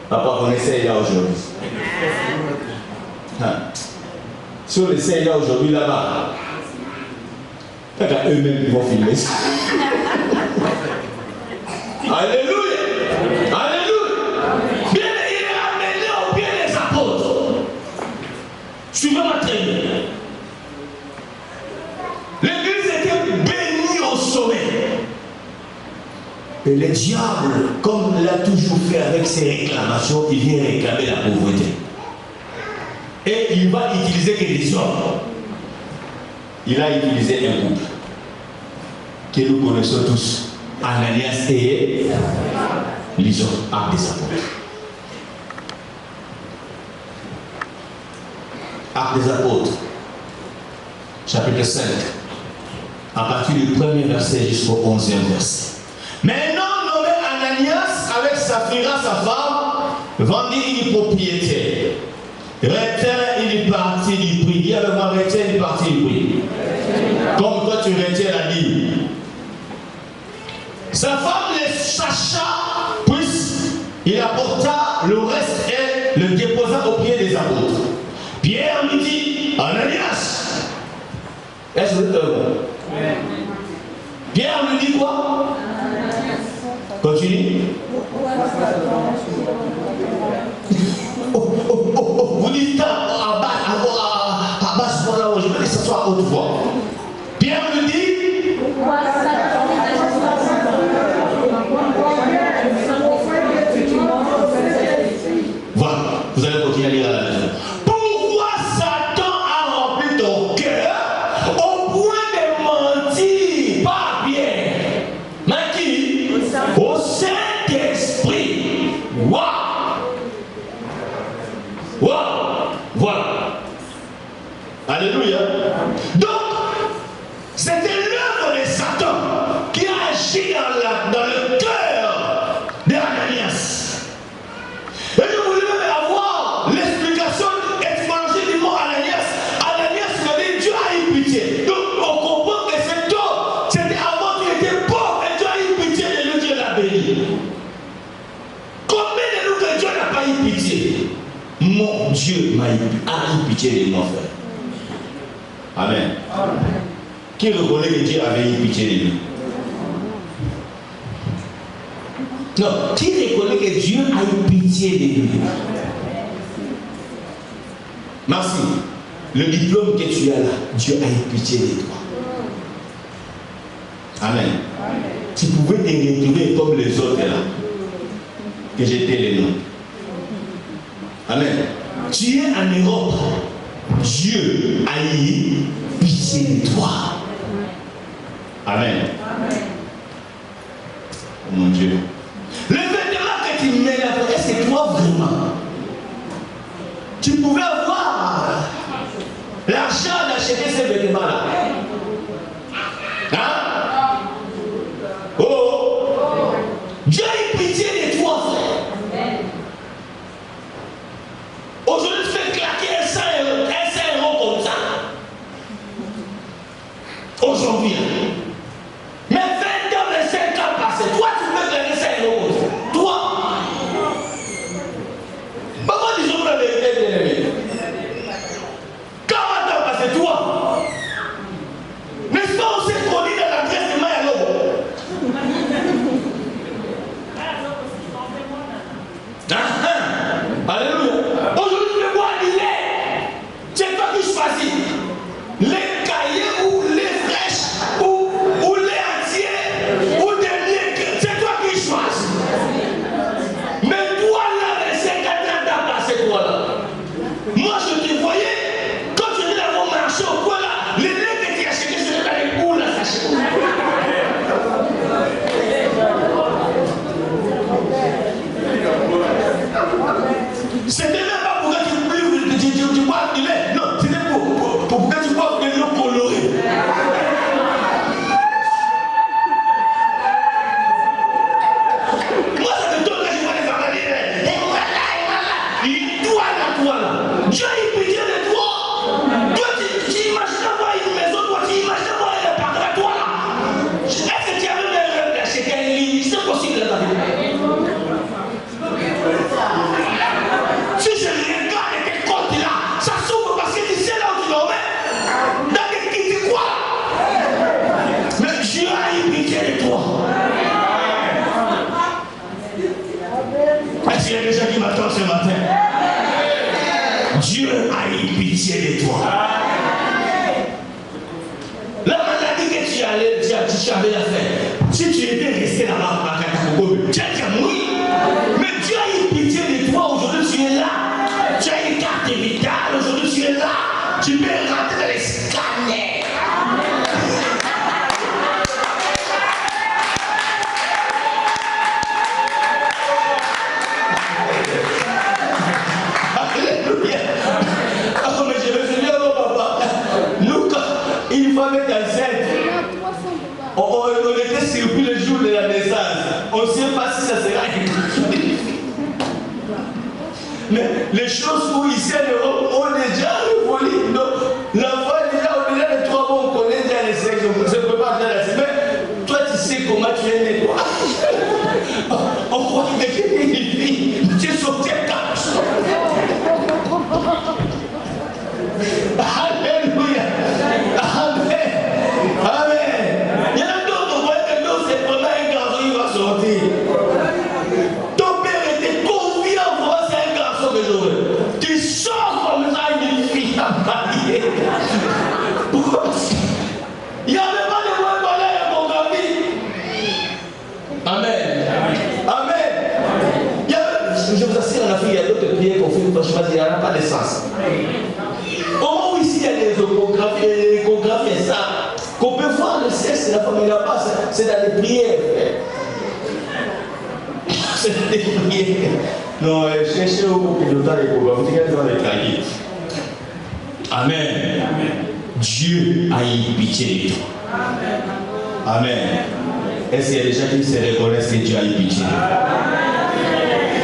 Papa, on essaye là aujourd'hui. Si on essaye là aujourd'hui là-bas, eux-mêmes ils vont filmer ça. Alléluia! Alléluia! Bien, il est amené au pied des apôtres. Sur Et le diable, comme il a toujours fait avec ses réclamations, il vient réclamer la pauvreté. Et il va utiliser que des hommes. Il a utilisé un couple que nous connaissons tous, Ananias et Lison, Actes des Apôtres. Actes des Apôtres, chapitre 5, à partir du 1er verset jusqu'au 11e verset. Maintenant, nommé Ananias avec Saphira, sa femme, vendit une propriété. Retient une partie du prix. Dis avec moi, retient une partie du prix. Comme toi tu retiens la dîme. Sa femme le sacha, puis il apporta le reste et le déposa aux pieds des apôtres. Pierre lui dit, Ananias, est-ce que vous êtes bon? Pierre lui dit quoi? Continue. Vous dites à basse voix là-haut, je veux que ce soit à haute voix. Pierre lui dit, voilà, vous allez continuer à lire à la maison. Pourquoi Satan a rempli ton cœur au point de mentir? Pas Pierre, mais qui? Au Saint-Esprit. Waouh! Waouh! Voilà. Alléluia. Donc, c'était l'œuvre de Satan qui a agi dans le cœur d'Ananias. Et je voulais même avoir l'explication étymologique du mot Ananias. Ananias veut dire Dieu a eu pitié. Donc on comprend que cet homme, c'était avant qu'il était pauvre et Dieu a eu pitié de lui, Dieu l'a béni. Combien de nous que Dieu n'a pas eu pitié? Mon Dieu a eu pitié de moi, frère. Amen. Amen. Qui reconnaît que Dieu avait eu pitié de lui? Non, qui reconnaît que Dieu a eu pitié de lui? Merci. Le diplôme que tu as là, Dieu a eu pitié de toi. Amen. Amen. Tu pouvais te retrouver comme les autres là, que j'étais les noms. Amen. Tu es en Europe. Dieu a eu pitié de toi. Amen. Amen. Oh mon Dieu. Le vêtement que tu mets là, est-ce que toi vraiment, tu pouvais avoir l'argent d'acheter ces vêtements-là? Hein? Oh! Dieu a eu pitié de toi, frère. Aujourd'hui, tu fais claquer un 100 € comme ça. Aujourd'hui. Mais 20 ans, 25 ans passés, toi, tu peux gagner 5 €. Toi. Pourquoi disons la vérité, bien aimé? 40 ans passés, toi. N'est-ce pas, on s'est connu dans l'adresse de Mayalo? Alléluia. Aujourd'hui, tu peux boire du lait. C'est toi qui choisis. Les cahiers ou les fraîches ou les entiers ou des liens. C'est toi qui choisis. Mais toi là, les 50 ans passés, toi là. Moi, je te voyais, quand tu étais dans mon marché au coin là, les liens que tu as achetés, c'était dans les boules là, sachez. C'était même pas pour que tu boives du lait. Non, c'était pour que tu boives de l'eau colorée. Moi, ça me donne que je vois les enfants dire et voilà. Dieu a eu pitié de toi. Toi, tu imagines avoir une maison, toi, tu imagines avoir un parc à toi là. Est-ce que tu as même un rêve d'acheter un lit? C'est possible là. Si je regarde tes comptes là, ça s'ouvre parce que tu sais là où tu dormais. Dans les qui tu crois. Mais Dieu a eu pitié de toi. Est-ce qu'il y a des gens qui m'attendent ce matin? Dieu a eu pitié de toi. La maladie que tu avais la faire, si tu étais resté là-bas, enceinte. On était surpris le jour de la naissance. On ne sait pas si ça sera une fille. Mais les choses où ici en Europe, on est déjà révolu. Donc, l'enfant est déjà au-delà de 3 mois, on connaît déjà les sexes. On ne peut pas faire la semaine. Mais toi, tu sais comment tu es né, toi. On croit que tu es une fille. Tu es sorti à garçon. Alléluia. Amen. Amen. Il y en a d'autres qui voient que non, c'est vraiment un garçon qui va sortir. Ton père était confiant pour voir c'est un garçon que j'aurais. Tu sors comme ça une fille à marier. Pourquoi? Il n'y avait pas de moyen de parler à mon ami. Amen. Amen. Je vous assure, en Afrique, il y a d'autres prières qu'on fait, franchement, il n'y en a pas de sens. Au moment où ici il y a des échographies et ça, qu'on peut voir le sexe de la famille là-bas, c'est dans les prières. C'est dans les prières. Non, cherchez au bout de l'autre échographe, vous regardez dans les cahiers. Amen. Dieu a eu pitié de toi. Amen. Est-ce qu'il y a des gens qui se reconnaissent que Dieu a eu pitié de toi?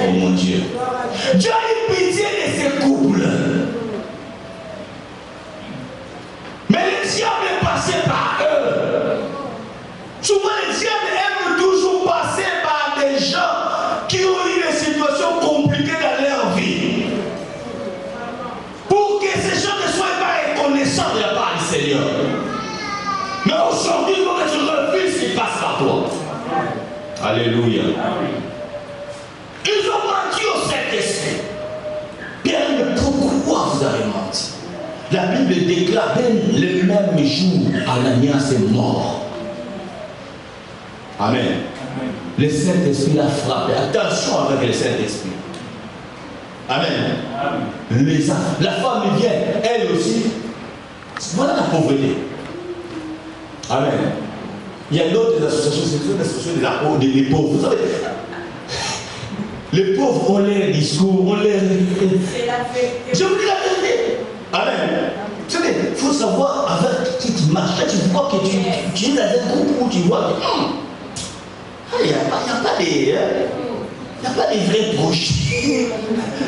Oh mon Dieu. Dieu a eu pitié de ces couples. Mais le diable est passé par eux. Souvent, le diable aime toujours passer par des gens qui ont eu des situations compliquées dans leur vie. Pour que ces gens ne soient pas reconnaissants de la part du Seigneur. Mais aujourd'hui, il faut que tu refuses qu'il passe par toi. Alléluia. Ils ont menti au Saint-Esprit. Pierre, mais pourquoi vous avez menti? La Bible déclare le même jour, Ananias est mort. Amen. Le Saint-Esprit l'a frappé. Attention avec le Saint-Esprit. Amen. La femme vient, elle aussi. Voilà la pauvreté. Amen. Il y a d'autres associations, c'est une association des pauvres. Vous savez, les pauvres ont leur discours, ont leur... C'est la vérité. Je vous dis la vérité. Amen. Vous savez, il faut savoir avec qui tu marches. Là, tu vois que tu es dans un groupe où tu vois que il n'y a pas des vrais projets.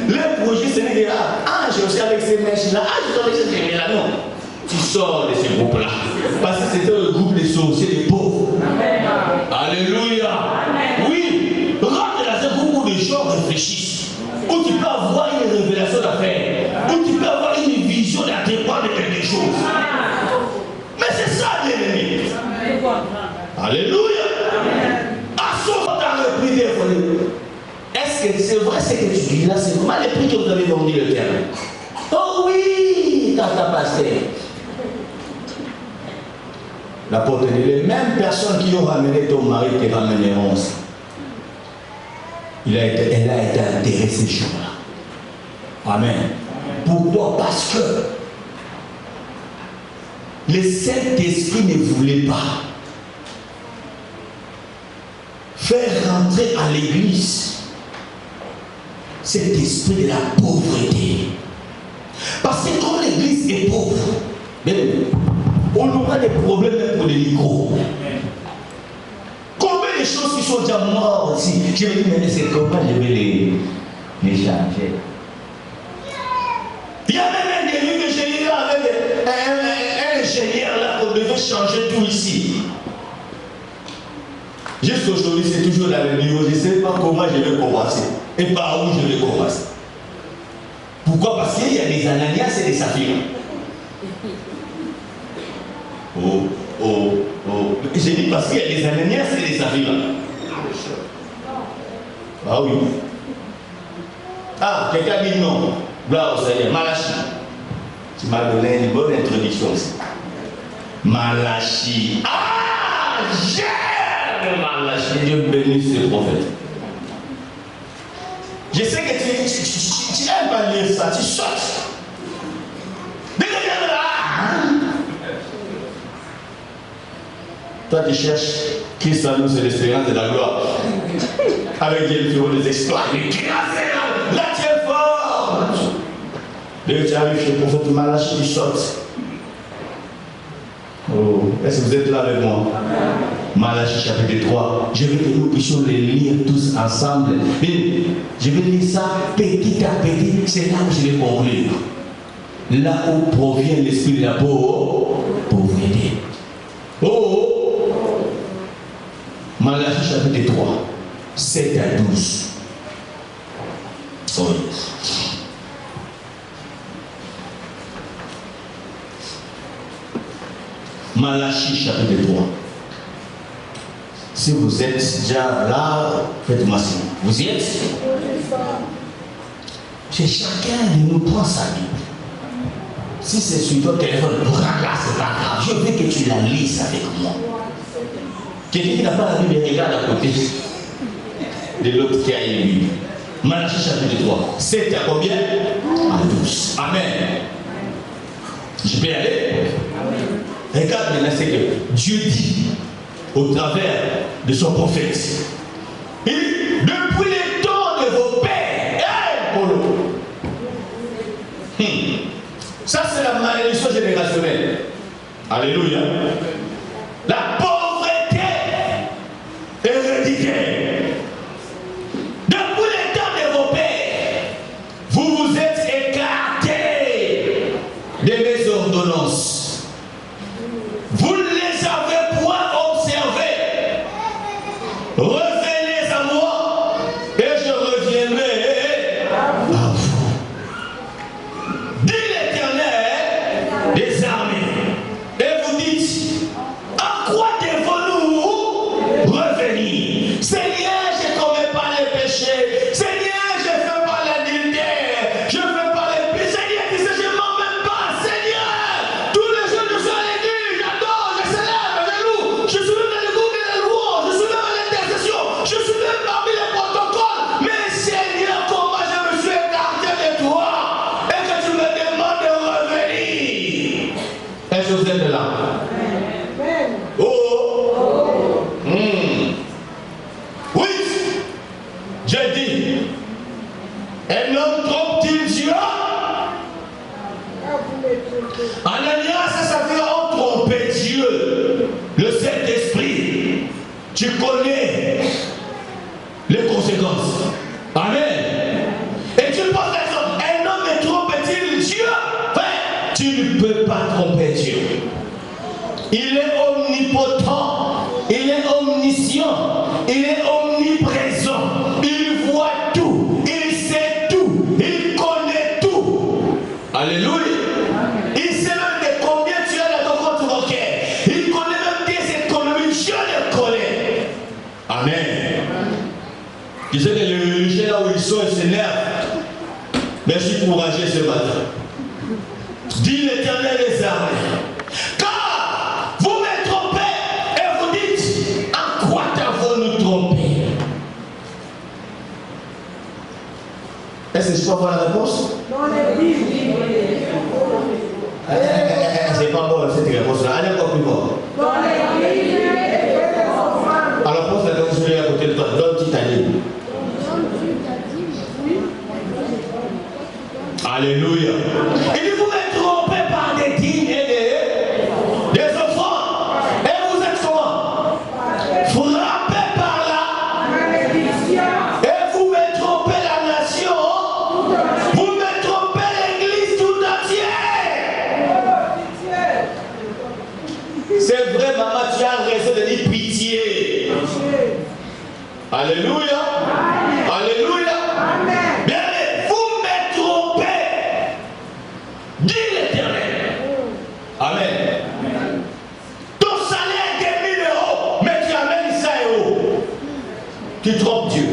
Les projets, c'est les gars. Ah, je suis avec ces mèches-là. Ah, je suis avec ces mèches-là. Non. Tu sors de ces groupes-là. Parce que c'était le groupe des sorciers, des pauvres. Amen. Alléluia. Amen. Oui. Rentre dans un groupe où les gens réfléchissent. Où tu peux avoir une révélation d'affaires. Où tu peux avoir une vision d'atteindre de quelque chose. Mais c'est ça, l'ennemi. Alléluia. À son temps, le prix des volets. Est-ce que c'est vrai ce que tu dis là? C'est vraiment le prix que vous avez vendu le terrain? Oh oui, tata pasteur. L'apôtre dit, les mêmes personnes qui ont ramené ton mari te ramèneront aussi. Elle a été enterrée ces jours-là. Amen. Pourquoi? Parce que le Saint-Esprit ne voulait pas faire rentrer à l'église cet esprit de la pauvreté. Parce que quand l'église est pauvre, on aura des problèmes pour les micros. Combien de choses qui sont déjà mortes aussi? Je me dis, mais c'est comment je vais les changer? Il y a même un début que j'ai eu avec un ingénieur là qu'on devait changer tout ici. Jusqu'aujourd'hui, c'est toujours dans le niveau. Je ne sais pas comment je vais commencer et par où je vais commencer. Pourquoi? Parce qu'il y a des Ananias et des Saphiras. J'ai dit parce qu'il y a des Ananias et des Saphiras. Ah oui. Ah, quelqu'un dit non. Gloire au Seigneur. Malachi. Tu m'as donné une bonne introduction aussi. Malachi. Ah, j'aime Malachi. Dieu bénisse ce prophète. Je sais que tu n'aimes pas lire ça, tu sautes. Toi, tu cherches Christ en nous, c'est l'espérance de la gloire. Avec Dieu, nous ferons des exploits. Là, tu es fort. Dès que tu arrives chez le prophète Malachi, tu sautes. Oh, est-ce que vous êtes là avec moi? Malachie chapitre 3. Je veux que nous puissions les lire tous ensemble. Et je vais lire ça petit à petit. C'est là que je vais conclure. Là où provient l'esprit de la pauvreté. Oh! Malachie chapitre 3, 7 à 12. Oh. Malachie chapitre 3. Si vous êtes déjà là, faites-moi signe. Vous y êtes? C'est chacun de nous prend sa Bible. Si c'est sur ton téléphone, là, c'est pas grave. Je veux que tu la lises avec moi. Quelqu'un qui n'a pas la Bible, regarde à côté de l'autre qui a une Bible. Malachie chapitre 3. 7 à combien? À 12. Amen. Je peux y aller? Regarde maintenant ce que Dieu dit au travers de son prophète. Il dit, depuis les temps de vos pères, ça c'est la malédiction générationnelle. Alléluia. La pauvreté héréditaire. Depuis les temps de vos pères, vous vous êtes écartés de mes ordonnances. Vous ne les avez point observés. Revenez à moi et je reviendrai à vous. Dit l'Éternel des armées. Et vous dites, à quoi devons-nous revenir? Seigneur, je ne commets pas les péchés. Seigneur, je ne fais pas l'adultère. Je ne fais pas les péchés. Seigneur, tu sais, je ne m'en même pas. Seigneur, tous les jours je suis à l'église, j'adore, je célèbre, je loue. Je suis même dans le groupe de la louange. Je suis même à l'intercession. Je suis même parmi les protocoles. Mais Seigneur, comment je me suis écarté de toi et que tu me demandes de revenir? Est-ce que vous êtes là? Oh! Oui! J'ai dit, un homme trompe-t-il Dieu? Ananias, ça veut dire on tromper Dieu. Le Saint-Esprit. Tu connais les conséquences. Amen. Et tu poses l'exemple, un homme trompe-t-il Dieu? Ouais, tu ne peux pas tromper Dieu. Il est omnipotent, il est omniscient, il est omniprésent, il voit tout, il sait tout, il connaît tout. Alléluia. Il sait même de combien tu as dans ton compte bancaire. Il connaît même tes économies, Dieu les connaît. Amen. Tu sais que les gens là où ils sont, ils s'énervent. Mais je suis courageux ce matin. Dit l'Éternel des armées. Car vous me trompez et vous dites, en quoi t'avons-nous trompé? Est-ce que je peux avoir la réponse? C'est pas bon cette réponse-là. Allez encore plus fort. Alors pose la question à côté de toi. Donne-tu ta Bible. Alléluia. Il dit, vous me trompez par des dîmes et des offrandes. Et vous êtes comment? Frappés par la malédiction. Et vous me trompez la nation. Vous me trompez l'église tout entière. C'est vrai, maman, tu as raison de dire pitié. Alléluia. Alléluia. Bien, vous me trompez. Dit l'Éternel. Amen. Ton salaire est 1000 €, mais tu amènes 100 €. Tu trompes Dieu.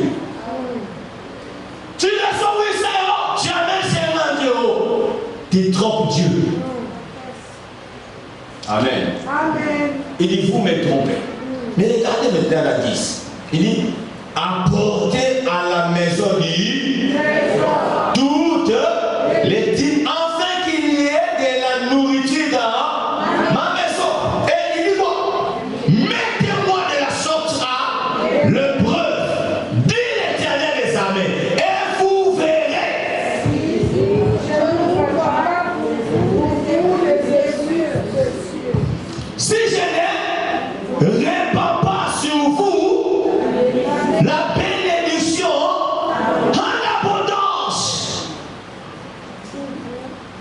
Tu reçois 800 €, tu amènes 50 €. Tu trompes Dieu. Amen. Amen. Il dit, vous me trompez. Mais regardez maintenant la 10. Il dit, apportez à la maison du toutes les dîmes, afin qu'il y ait de la nourriture dans ma maison. Et il dit quoi? Mettez-moi de la sorte à l'épreuve, dit l'Éternel des armées, et vous verrez. Si répand pas sur vous la bénédiction en abondance.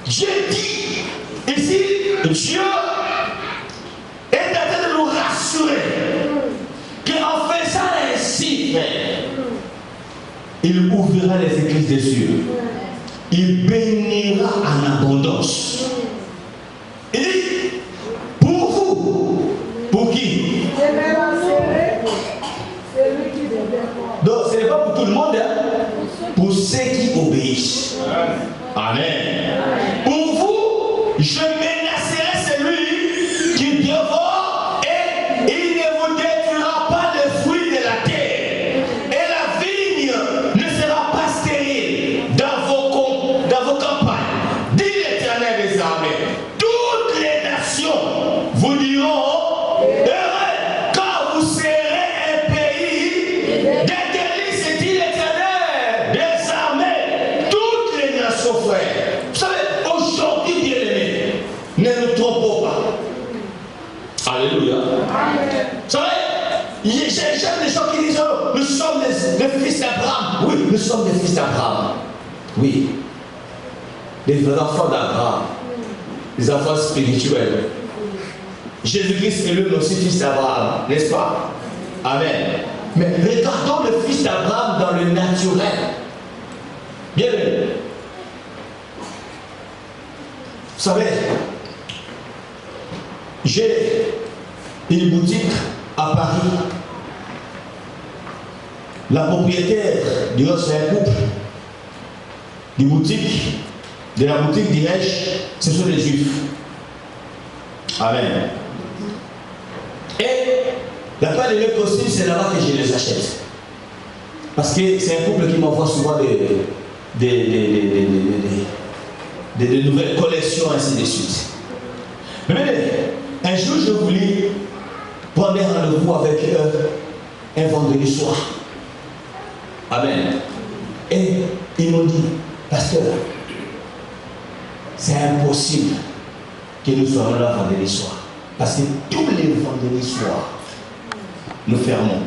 J'ai dit ici, Dieu est en train de nous rassurer qu'en faisant ainsi, il ouvrira les églises des cieux. Il bénira en abondance. Il dit, pour vous, pour qui? Donc ce n'est pas pour tout le monde, hein? Pour ceux qui obéissent. Amen. Pour vous, je menacerai celui qui dévore et il ne vous détruira pas le fruit de la terre. Et la vigne ne sera pas stérile dans vos campagnes. Dit l'Éternel des armées. Toutes les nations vous diront heureux quand vous serez un pays des délices, dit l'Éternel des armées. Toutes les nations, frères. Vous savez, aujourd'hui, bien-aimés, ne nous trompons pas. Alléluia. Vous savez, j'aime les gens qui disent oh, nous sommes les fils d'Abraham. Oui, nous sommes les fils d'Abraham. Oui. Les enfants d'Abraham. Les enfants spirituels. Jésus-Christ est lui aussi fils d'Abraham, n'est-ce pas? Amen. Mais regardons le fils d'Abraham dans le naturel. Bien. Vous savez, j'ai une boutique à Paris. La propriétaire, disons c'est un couple, de la boutique, dirais-je, ce sont les Juifs. Amen. Et la part de mes costumes, c'est là-bas que je les achète. Parce que c'est un couple qui m'envoie souvent des nouvelles collections, ainsi de suite. Mais un jour, je voulais prendre un rendez-vous avec un vendredi soir. Amen. Et ils m'ont dit, pasteur, c'est impossible que nous soyons là vendredi soir. Parce que tous les vendredis soirs, nous fermons.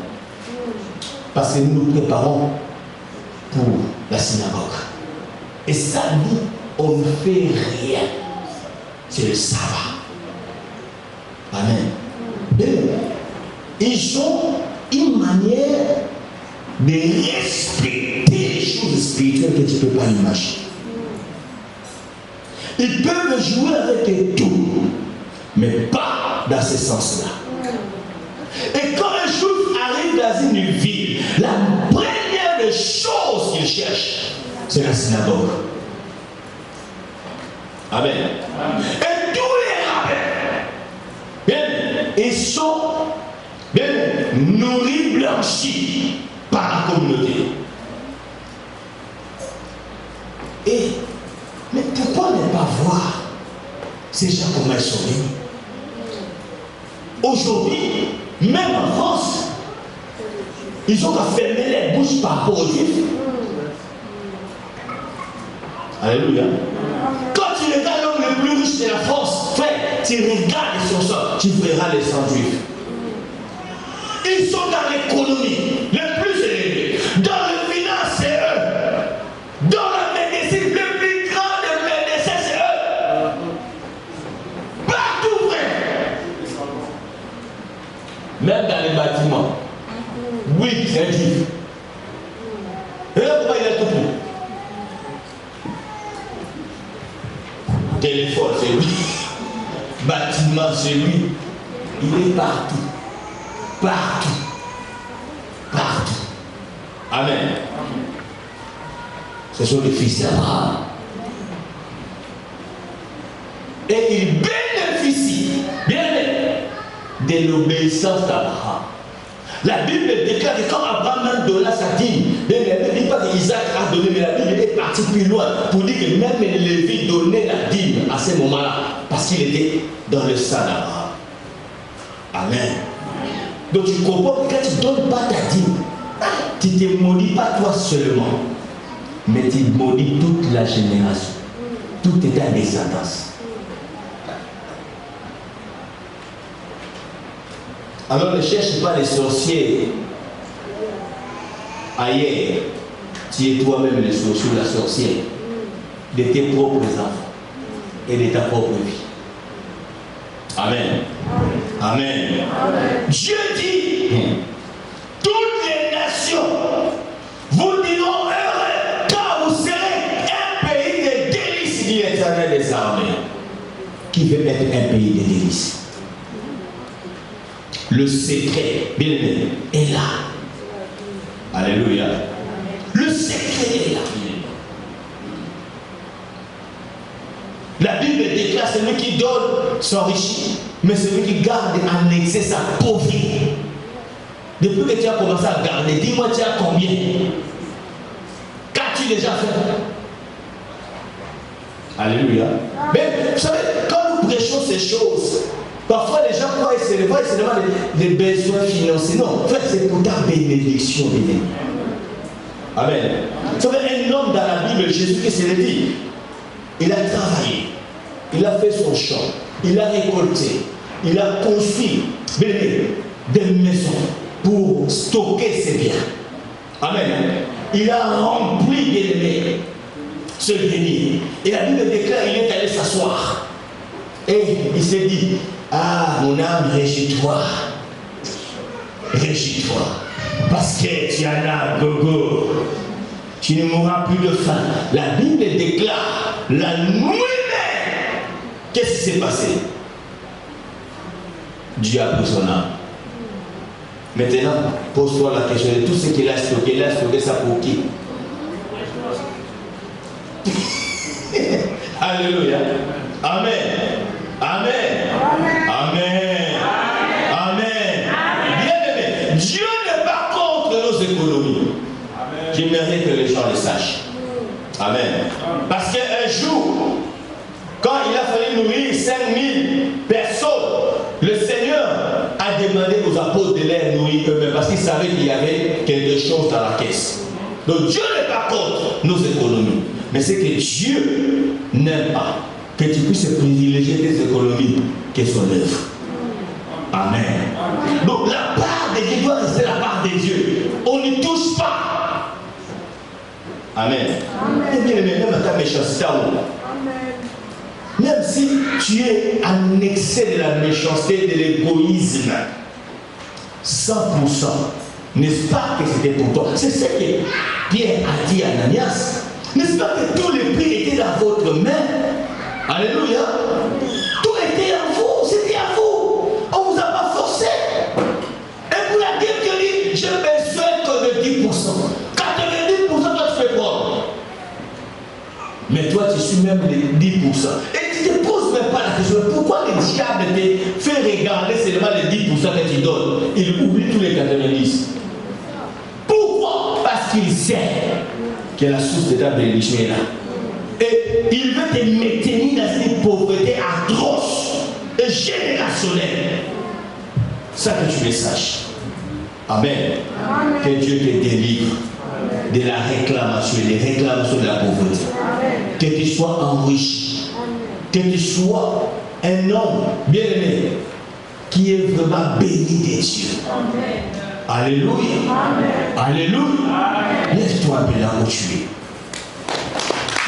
Parce que nous nous préparons pour la synagogue. Et ça, nous, on ne fait rien. C'est le sabbat. Amen. Ils ont une manière de respecter les choses spirituelles que tu ne peux pas imaginer. Ils peuvent jouer avec tout, mais pas dans ce sens-là. Et quand un juif arrive dans une ville, la première des choses qu'il cherche, c'est la synagogue. Amen. Et tous les rabbins, bien, ils sont bien nourris, blanchis par la communauté. Et, mais pourquoi ne pas voir ces gens comment ils sont venus? Aujourd'hui, même en France, ils ont qu'à fermer les bouches par rapport aux Juifs. Alléluia. Quand tu regardes l'homme le plus riche de la France, frère, tu regardes son sang, tu verras les 100 Juifs. Ils sont dans l'économie le plus élevé. Dans le finance, c'est eux. Dans la médecine, le plus grand des médecins, c'est eux. Partout, frère. Même dans les bâtiments. Oui, c'est un Juif. Et là, pourquoi il est tout pour? Téléphone, c'est lui. Bâtiment, c'est lui. Il est partout. Partout. Partout. Amen. Ce sont les fils d'Abraham. Et ils bénéficient bien de l'obéissance d'Abraham. La Bible déclare que quand Abraham donna sa dîme, il ne dit pas qu'Isaac a donné, mais la Bible est partie plus loin pour dire que même Lévi donnait la dîme à ce moment-là, parce qu'il était dans le sang d'Abraham. Amen. Donc tu comprends que quand tu ne donnes pas ta dîme, tu ne te maudis pas toi seulement, mais tu maudis toute la génération, toute ta descendance. Alors ne cherche pas les sorciers ailleurs. Tu es toi-même le sorcier ou la sorcière de tes propres enfants et de ta propre vie. Amen. Amen. Dieu dit, toutes les nations vous diront heureux, car vous serez un pays de délices, dit l'Éternel des armées. Qui veut être un pays de délices? Le secret, bien aimé, est là. Alléluia. Le secret est là. La Bible déclare celui qui donne s'enrichit, mais celui qui garde en excès sa pauvreté. Depuis que tu as commencé à garder, dis-moi, tu as combien? Qu'as-tu déjà fait? Alléluia. Mais vous savez, quand nous prêchons ces choses, parfois les gens croient que ce n'est pas seulement des besoins financiers. Non, en fait, c'est pour ta bénédiction. Amen. Vous savez, un homme dans la Bible, Jésus qui se le dit, il a travaillé, il a fait son champ, il a récolté, il a construit des maisons pour stocker ses biens. Amen. Il a rempli des ce grenier. Et la Bible déclare, il est allé s'asseoir. Et il s'est dit, ah mon âme, régis-toi. Régis-toi. Parce que tu en as gogo. Tu ne mourras plus de faim. La Bible déclare, la nuit même. Qu'est-ce qui s'est passé? Dieu a pris son âme. Maintenant, pose-toi la question de tout ce qu'il a stocké ça pour qui? Alléluia. Amen. Amen. Amen. Amen. Bien-aimé, Dieu n'est pas contre nos économies. J'aimerais que les gens le sachent. Amen. Parce qu'un jour, quand il a fallu nourrir 5000 personnes, le Seigneur a demandé aux apôtres de les nourrir eux-mêmes parce qu'il savait qu'il y avait quelque chose dans la caisse. Donc Dieu n'est pas contre nos économies. Mais c'est que Dieu n'aime pas que tu puisses privilégier tes économies que son œuvre. Amen. Donc la part de Dieu doit rester la part de Dieu. On n'y touche pas. Amen. Et bien aimé, même à ta méchanceté, même si tu es en excès de la méchanceté, de l'égoïsme, 100%, n'est-ce pas que c'était pour toi? C'est ce que Pierre a dit à Ananias. N'est-ce pas que tous les prix étaient dans votre main? Alléluia. Tout était à vous, c'était à vous. On ne vous a pas forcé. Et pour la dire que dit, j'ai besoin que de 10%. 90%, toi tu fais quoi? Mais toi tu suis même les 10%. Et tu ne te poses même pas la question. Pourquoi le diable te fait regarder seulement les 10% que tu donnes? Il oublie tous les 90%. Pourquoi? Parce qu'il sait que la source de ta bénédiction est là. Et il veut te maintenir dans une pauvreté atroce et générationnelle. Ça que tu le saches. Amen. Amen. Que Dieu te délivre de la réclamation et des réclamations de la pauvreté. Amen. Que tu sois enrichi. Amen. Que tu sois un homme bien aimé qui est vraiment béni de Dieu. Amen. Alléluia. Amen. Alléluia. Laisse-toi un peu là où tu es.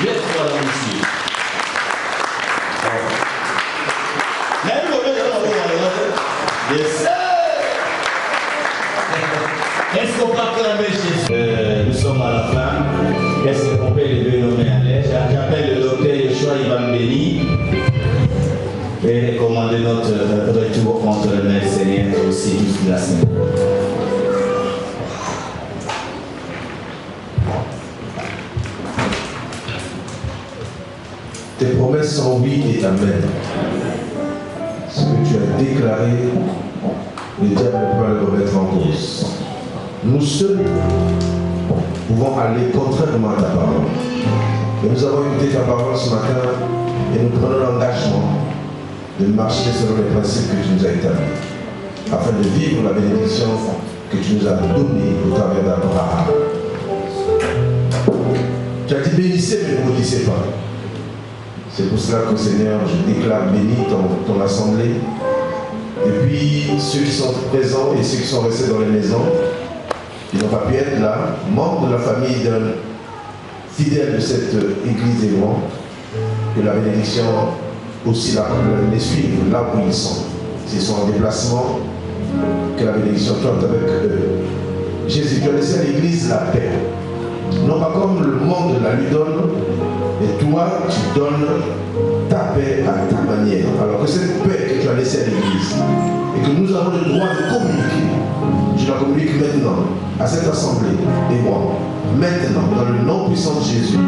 Laisse-toi là où tu es. Yes. Est-ce qu'on peut acclamer Jésus? Nous sommes à la fin. Est-ce qu'on peut les nommer à l'aise? J'appelle le docteur Yoshua Ivan Béni et commander notre retour entre le main Seigneur aussi toute la semaine. Tes promesses sont oui et amen. Ce que tu as déclaré, le diable ne peut pas le remettre en cause. Nous seuls pouvons aller contrairement à ta parole. Et nous avons écouté ta parole ce matin et nous prenons l'engagement de marcher selon les principes que tu nous as établis, afin de vivre la bénédiction que tu nous as donnée au travers d'Abraham. Tu as dit bénissez mais ne maudissez pas. C'est pour cela que Seigneur, je déclare béni ton assemblée, des Et puis ceux qui sont présents et ceux qui sont restés dans les maisons, qui n'ont pas pu être là, membres de la famille d'un fidèle de cette église des grands, que la bénédiction aussi les suive là où ils sont. S'ils sont en déplacement, que la bénédiction soit avec eux. Jésus, tu as laissé à l'église la paix. Non pas comme le monde la lui donne, mais toi tu donnes ta paix à ta manière. Alors que cette paix que tu as laissée à l'église et que nous avons le droit de communiquer, je la communique maintenant à cette assemblée et moi. Maintenant, dans le nom puissant de Jésus,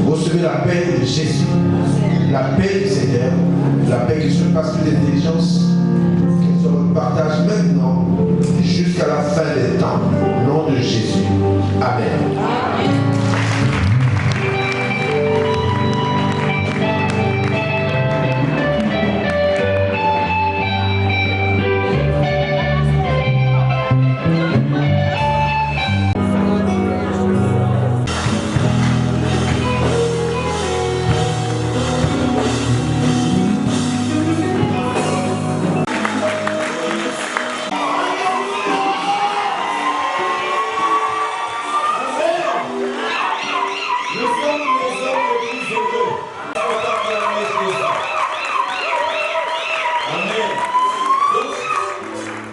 recevez la paix de Jésus, la paix du Seigneur, la paix qui surpasse toute intelligence, qui se partage maintenant jusqu'à la fin des temps. Au nom de Jésus. Amen.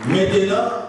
Maintenant,